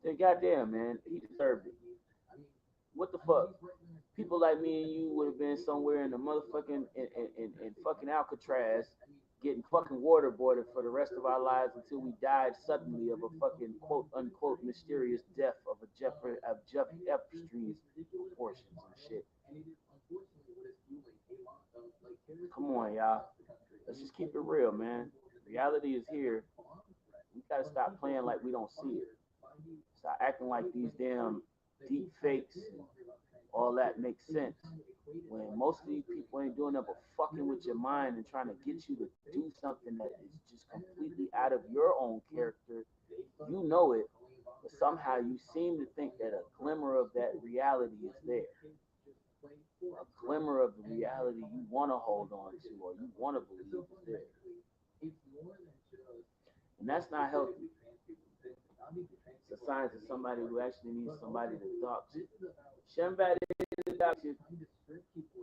Speaker 7: then goddamn, man, he deserved it. What the fuck? People like me and you would have been somewhere in the motherfucking in fucking Alcatraz getting fucking waterboarded for the rest of our lives until we died suddenly of a fucking quote unquote mysterious death of Jeff Epstein's proportions and shit. Come on, y'all. Let's just keep it real, man. Reality is here. We gotta stop playing like we don't see it. Stop acting like these damn deep fakes, all that makes sense. When most of these people ain't doing nothing but fucking with your mind and trying to get you to do something that is just completely out of your own character, you know it, but somehow you seem to think that a glimmer of that reality is there. A glimmer of the reality you want to hold on to or you want to believe is there. And that's not healthy. It's a sign to somebody who actually needs somebody to talk to. Somebody to talk to.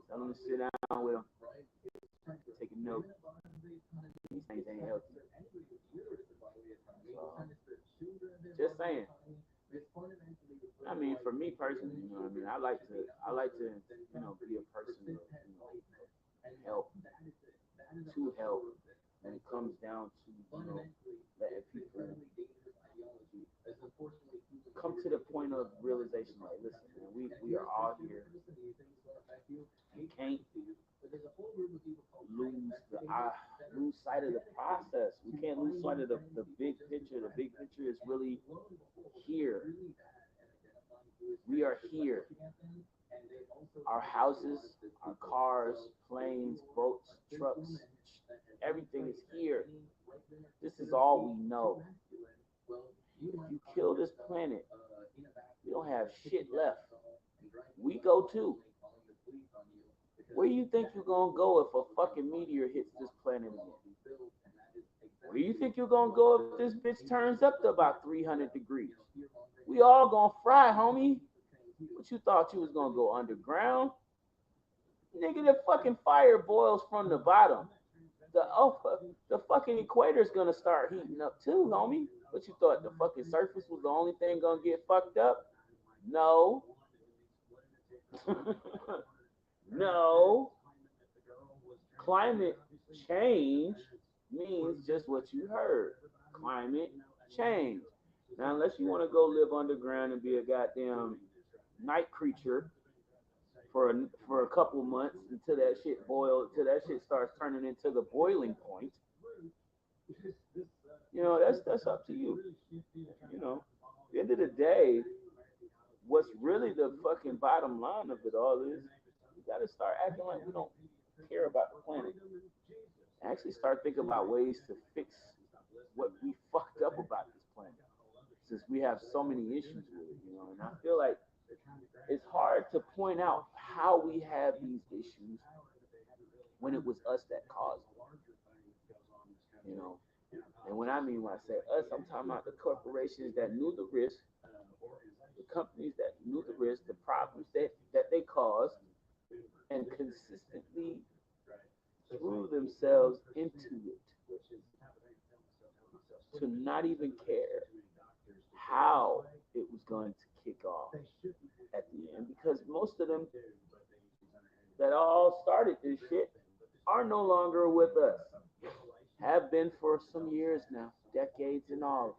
Speaker 7: Tell them to sit down with them. Take a note. These things ain't healthy. Just saying. I mean, for me personally, you know what I mean? I like to, be a person that, help, to help when it comes down to, letting people come to the point of realization, like, listen, man, we are all here. You can't lose sight of the process. We can't lose sight of the big picture. The big picture is really here. We are here. Our houses, our cars, planes, boats, trucks, everything is here. This is all we know. If you kill this planet, we don't have shit left. We go too. Where do you think you're gonna go if a fucking meteor hits this planet again? Where do you think you're gonna go if this bitch turns up to about 300 degrees? We all gonna fry, homie. What you thought you was gonna go underground? Nigga, the fucking fire boils from the bottom. The fucking equator's gonna start heating up too, homie. What you thought the fucking surface was the only thing gonna get fucked up? No. No. Climate change means just what you heard. Climate change. Now, unless you want to go live underground and be a goddamn night creature for a couple months until that shit boils, until that shit starts turning into the boiling point, that's up to you. At the end of the day, what's really the fucking bottom line of it all is we gotta start acting like we don't care about the planet. Actually start thinking about ways to fix what we fucked up about this planet. Since we have so many issues with it, and I feel like it's hard to point out how we have these issues when it was us that caused them. And when I say us, I'm talking about the corporations that knew the risk, the companies that knew the risk, the problems that they caused, and consistently threw themselves into it to not even care how it was going to kick off at the end, because most of them that all started this shit are no longer with us. Have been for some years now, decades and all.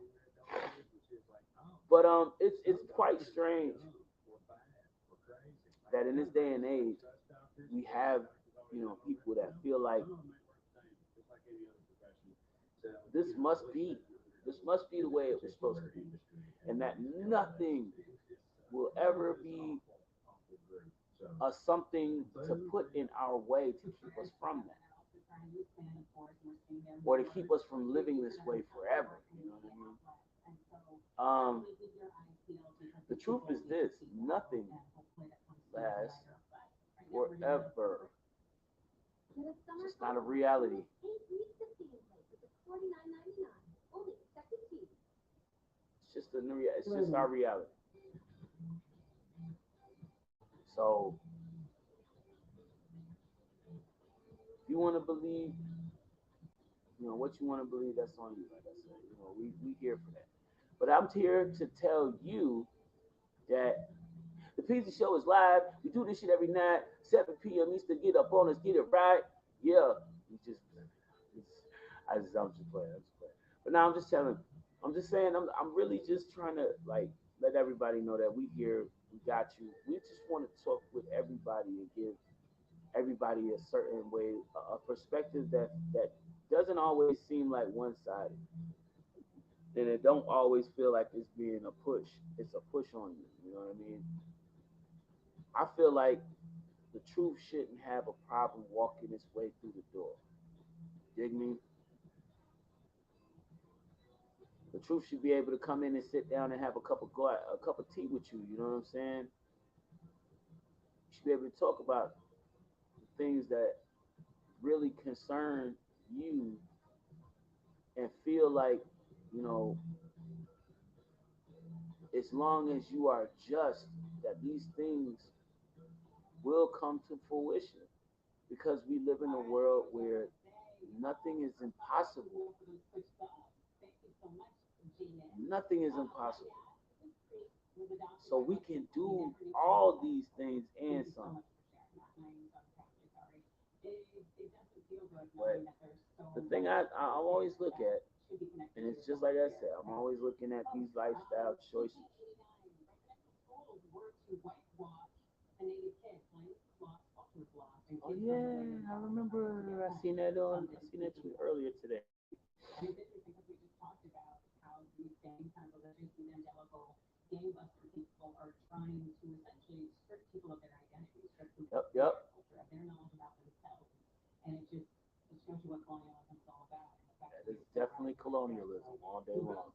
Speaker 7: But it's quite strange that in this day and age we have people that feel like this must be the way it was supposed to be, and that nothing will ever be something to put in our way to keep us from that, or to keep us from living this way forever. You know what I mean? The truth is this: nothing lasts forever. It's just not a reality. It's just our reality. So, if you want to believe, what you want to believe, that's on you. Like I said, we here for that. But I'm here to tell you that the Pizza Show is live. We do this shit every night, 7 p.m. Eastern. Get up on us, get it right. Yeah, I'm just playing. But now I'm just saying, I'm really just trying to let everybody know that we here, we got you. We just want to talk with everybody and give everybody a certain way, a perspective that doesn't always seem like one-sided. then it don't always feel like it's being a push. It's a push on you. You know what I mean? I feel like the truth shouldn't have a problem walking its way through the door. Dig me? The truth should be able to come in and sit down and have a cup of tea with you. You know what I'm saying? You should be able to talk about the things that really concern you and feel like, you know, as long as you are just, that these things will come to fruition because we live in a world where nothing is impossible. Nothing is impossible. So we can do all these things and some. But the thing I always look at, and it's just like I said, I'm always looking at these lifestyle choices. Oh yeah, I remember I seen that tweet earlier today. Yep, yep. That is definitely colonialism all day long.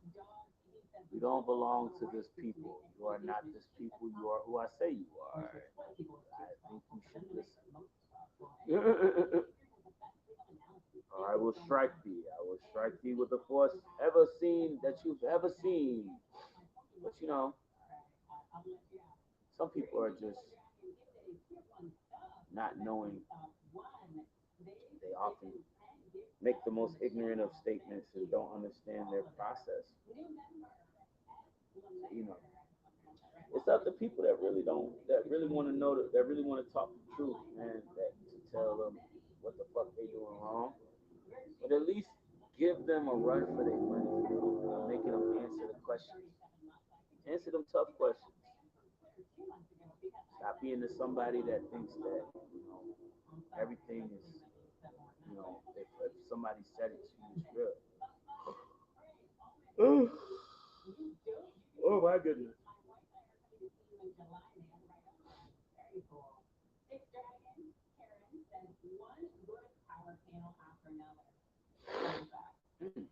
Speaker 7: You don't belong to this people. You are not this people. You are who I say you are. I think you should listen. I will strike thee. I will strike thee with the force ever seen that you've ever seen. But you know, some people are just not knowing. They often make the most ignorant of statements and don't understand their process. You know, it's up to people that really don't, that really want to know, that really want to talk the truth, man. That to tell them what the fuck they doing wrong, but at least give them a run for their money, making them answer the questions, answer them tough questions. Stop being to somebody that thinks that everything is, if somebody said it to you, it's real. Oh, oh my goodness. Mm.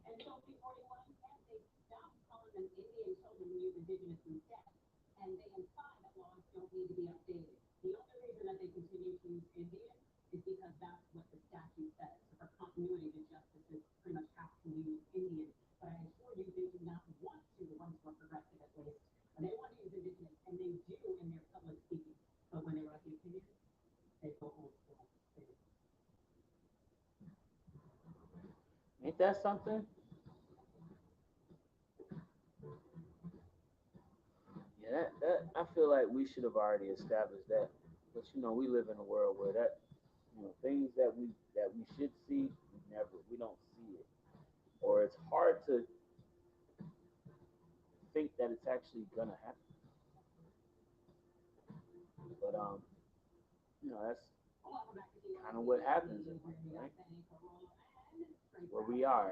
Speaker 7: Ain't that something? Yeah, that I feel like we should have already established that. But we live in a world where things that we should see, we don't see it. Or it's hard to think that it's actually gonna happen. But that's kind of what happens in life, right? Where we are.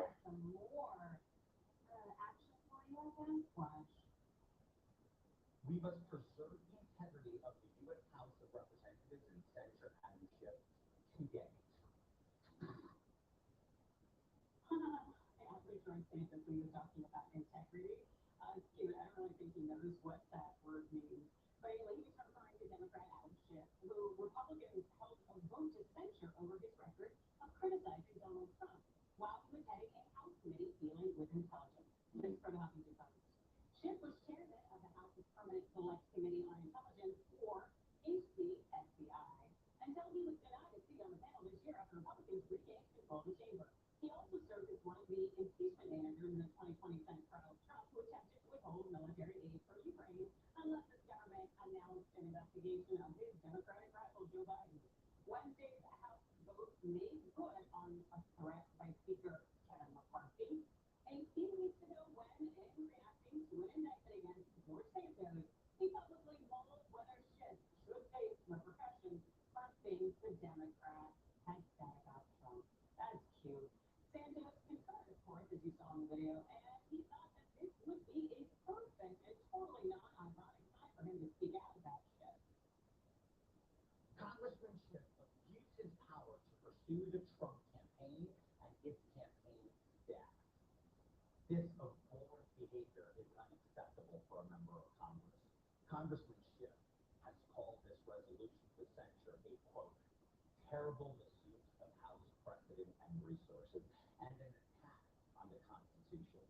Speaker 8: terrible misuse of House precedent and resources and an attack on the Constitution.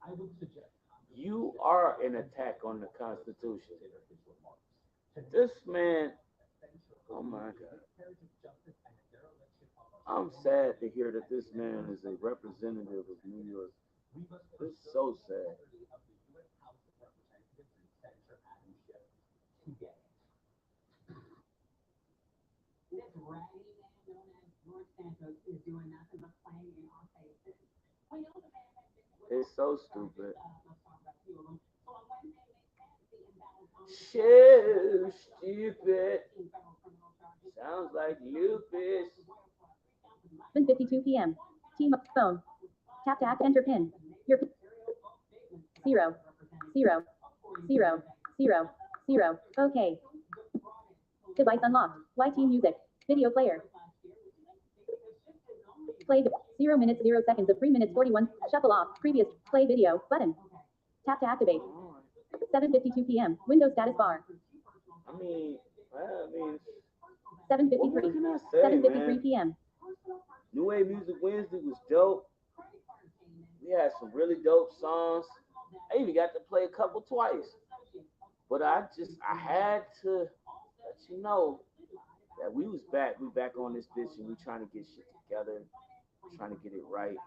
Speaker 8: I would suggest
Speaker 7: you are an attack on the Constitution. This man, oh my God. I'm sad to hear that this man is a representative of New York. It's so sad.
Speaker 6: This raggedy man known as George Santos is doing nothing but playing in our faces. We know the man has been
Speaker 7: It's so stupid.
Speaker 6: So on Wednesday, May 10th, the
Speaker 7: So stupid. Sounds like lupus.
Speaker 9: 7:52 p.m. T-Mobile phone. Tap to act, enter PIN. Your 0 0 0 0 0. Okay. Device unlocked. YT music. Video player. Play 0 minutes 0 seconds of 3 minutes 41. Shuffle off. Previous. Play video. Button. Tap to activate. 7:52 p.m. Windows status bar.
Speaker 7: I mean,
Speaker 9: 7:53. 7:53 p.m.
Speaker 7: New Wave Music Wednesday was dope. We had some really dope songs. I even got to play a couple twice. But I had to let you know that we was back. We back on this bitch and we trying to get shit together. Trying to get it right.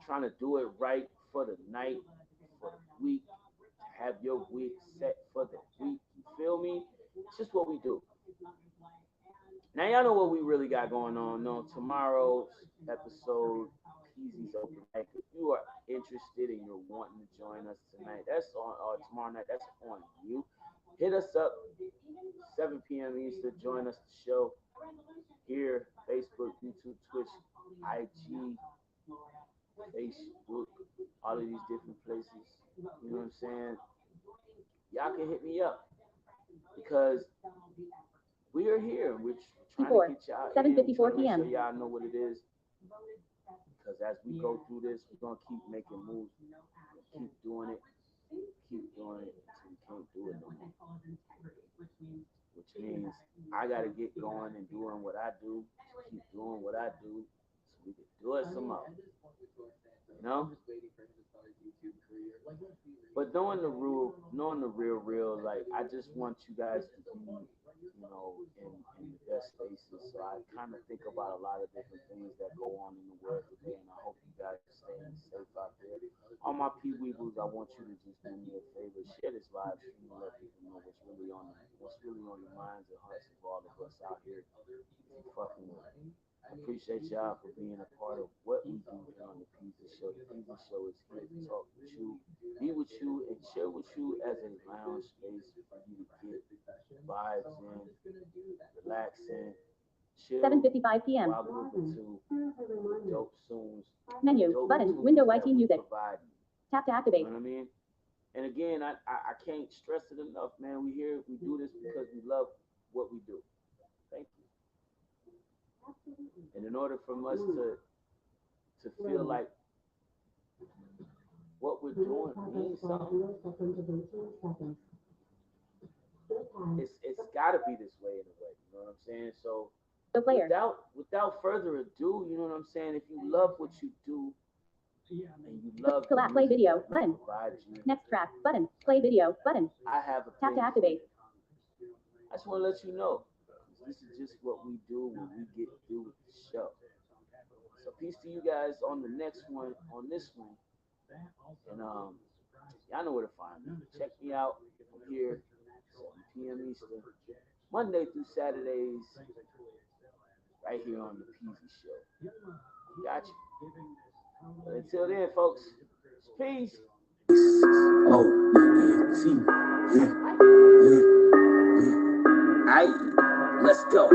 Speaker 7: Trying to do it right for the night, for the week. Have your week set for the week. You feel me? It's just what we do. Now y'all know what we really got going on. No, tomorrow's episode, Peasy's Open Mic. If you are interested and you're wanting to join us tonight, that's on tomorrow night. That's on you. Hit us up 7 p.m. Eastern. Join us the show here, Facebook, YouTube, Twitch, IG, Facebook, all of these different places. You know what I'm saying? Y'all can hit me up because we are here. We're trying to get y'all
Speaker 9: 7:54 p.m.
Speaker 7: So y'all know what it is. Because as we go through this, we're gonna keep making moves, keep doing it until we can't do it no more. Which means I gotta get going and doing what I do, keep doing what I do, so we can do it some more. You know? But knowing the real, like I just want you guys to be, you know, in the best spaces. So I kind of think about a lot of different things that go on in the world today, and I hope you guys are staying safe out there. All my P-Weebles, I want you to just do me a favor, share this live stream and let people know what's really on your minds and hearts of all of us out here. Fucking I appreciate y'all for being a part of what we do here on the Peasy Show. The Peasy Show is here to talk with you, be with you, and chill with you as a lounge space for you to get vibes in, relax in, chill.
Speaker 9: 7:55 p.m.
Speaker 7: While we're to dope tunes.
Speaker 9: Menu button. Window YT music. Tap to activate.
Speaker 7: You know what I mean? And again, I can't stress it enough, man. We do this because we love what we do. Thank you. And in order for us to feel like what we're doing means something, it's got to be this way in a way. You know what I'm saying? So without further ado, you know what I'm saying? If you love what you do, and you love
Speaker 9: play video button. Next track button. Play video button.
Speaker 7: I have a
Speaker 9: tap to activate.
Speaker 7: I just want to let you know. This is just what we do when we get through with the show. So peace to you guys on the next one, on this one. And y'all know where to find me. Check me out here, 7 p.m. Eastern, Monday through Saturdays, right here on the Peasy Show. Got you. But until then, folks, peace. Oh, see, Aight, let's go.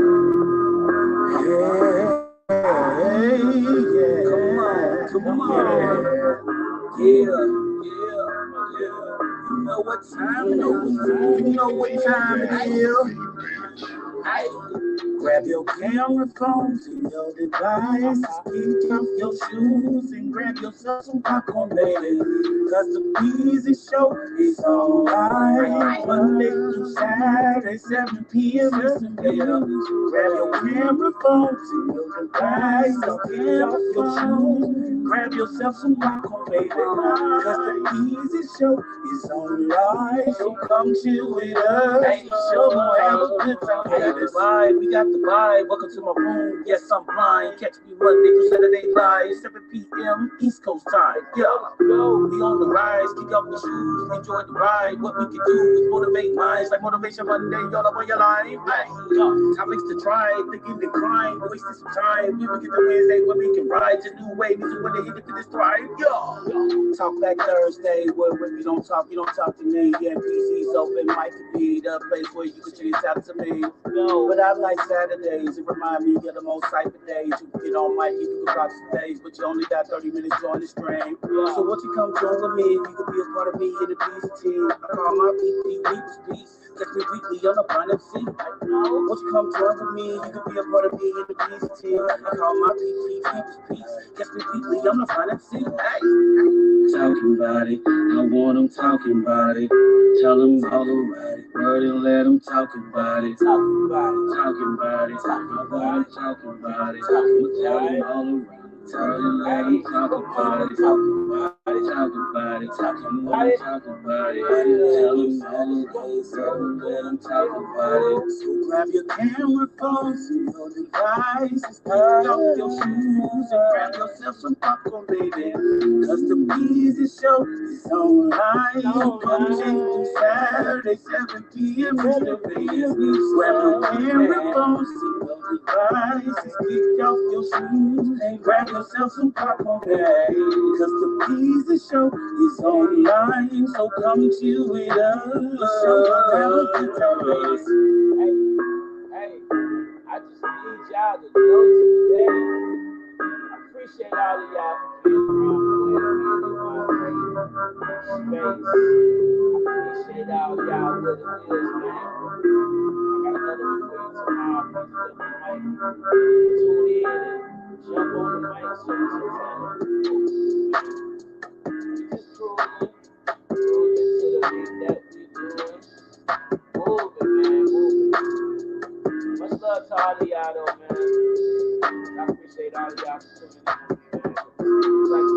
Speaker 7: Come on. Yeah. You know what time it is.
Speaker 1: You know what time it is.
Speaker 7: Aight.
Speaker 10: grab your camera phones and your device. Kick off your shoes and grab yourself some popcorn, baby. Cause the Peasy Show is alright. Monday through Saturday, 7 p.m. Listen, baby. Grab your camera phones and your device. Kick off your shoes. Grab yourself some popcorn, baby. Cause the Peasy Show is alright. So come chill with us. Hey, show have a good time. We got the vibe, we got the vibe. Welcome to my room. Yes, I'm blind. Catch me Monday through Saturday live, 7 p.m. East Coast time. Yeah, yo, we on the rise. Kick off the shoes, enjoy the ride. What we can do is motivate minds like Motivation Monday. Y'all up on your life. Hey, topics to try, thinking and crying, wasting some time. We will get the Wednesday where we can ride to new ways and when the independence thrive. Yo, talk back Thursday where we don't talk, you don't talk to me. Yeah, PC's open mic could be the place where you can chase out to me. No, but I like Saturdays. It remind me of the most cypher days. You can get on mic, you can rock some days, but you only got 30 minutes join the stream. So won't you come join with me? You can be a part of me in the PC team. I call my PP Weeks Peace. Catch me weekly on the Prime MC. Won't you come join with me? You can be a part of me in the PC team. I call my PP Weeks Peace. Catch me weekly on the Prime MC. Hey. Talking about it, I want them talking about it. Tell them all about it, word and let them talk about it. Talking about it, talking about it, talking about it, talking about it. Tell them all around it. Tell them let them talk about it. Talking about it, talking about it, talking about it, talking about it. Tell them all around it. Tell them let them talk about it. So grab your camera phones and your devices. Take off your shoes and grab yourself some popcorn, baby. Cause the Peasy Show is online. Come through Saturday, 7 p.m. Grab your camera phones and your devices. Kick off your shoes and grab yourself some popcorn, baby. Cause the Peasy Show is online. So come chill with us. Have a good time.
Speaker 7: Hey, I just need y'all to know today. I appreciate all of y'all for being around me in my space. I appreciate all of y'all with it is, man. I got another one for you tomorrow. Please tune in and jump on the mic sometime. Just cruising to the beat that we doing. Moving, man, moving. Much love to all of y'all, though, man. I appreciate all of y'all for tuning in. Like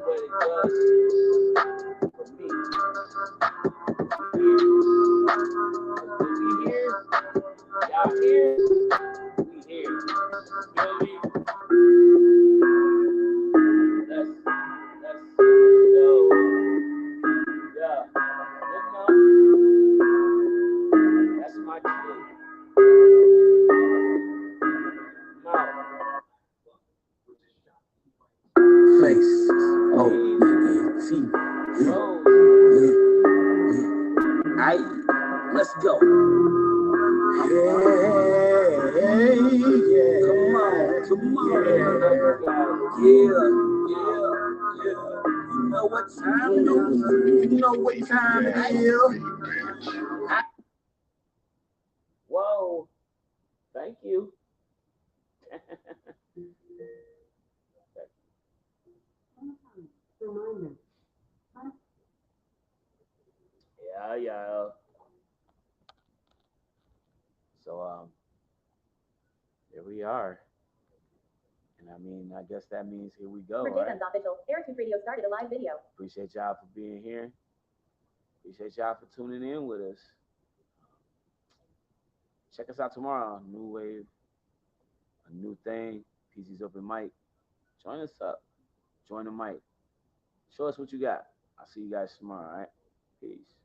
Speaker 7: what it does for me. We here. Y'all here. We here. Feel me? Let's go. Yeah. That's my cue.
Speaker 10: Face. Oh, see. Aye. Let's go. Hey, yeah. Come on. Yeah. You know what time it is. You know what time it is.
Speaker 7: Whoa. Thank you. Yeah. So, here we are. And I mean, I guess that means here we go.
Speaker 9: For J-Guns Official, Air2 Radio started a live video.
Speaker 7: Appreciate y'all for being here. Appreciate y'all for tuning in with us. Check us out tomorrow. New wave, a new thing. PC's open mic. Join us up. Join the mic. Show us what you got. I'll see you guys tomorrow, all right? Peace.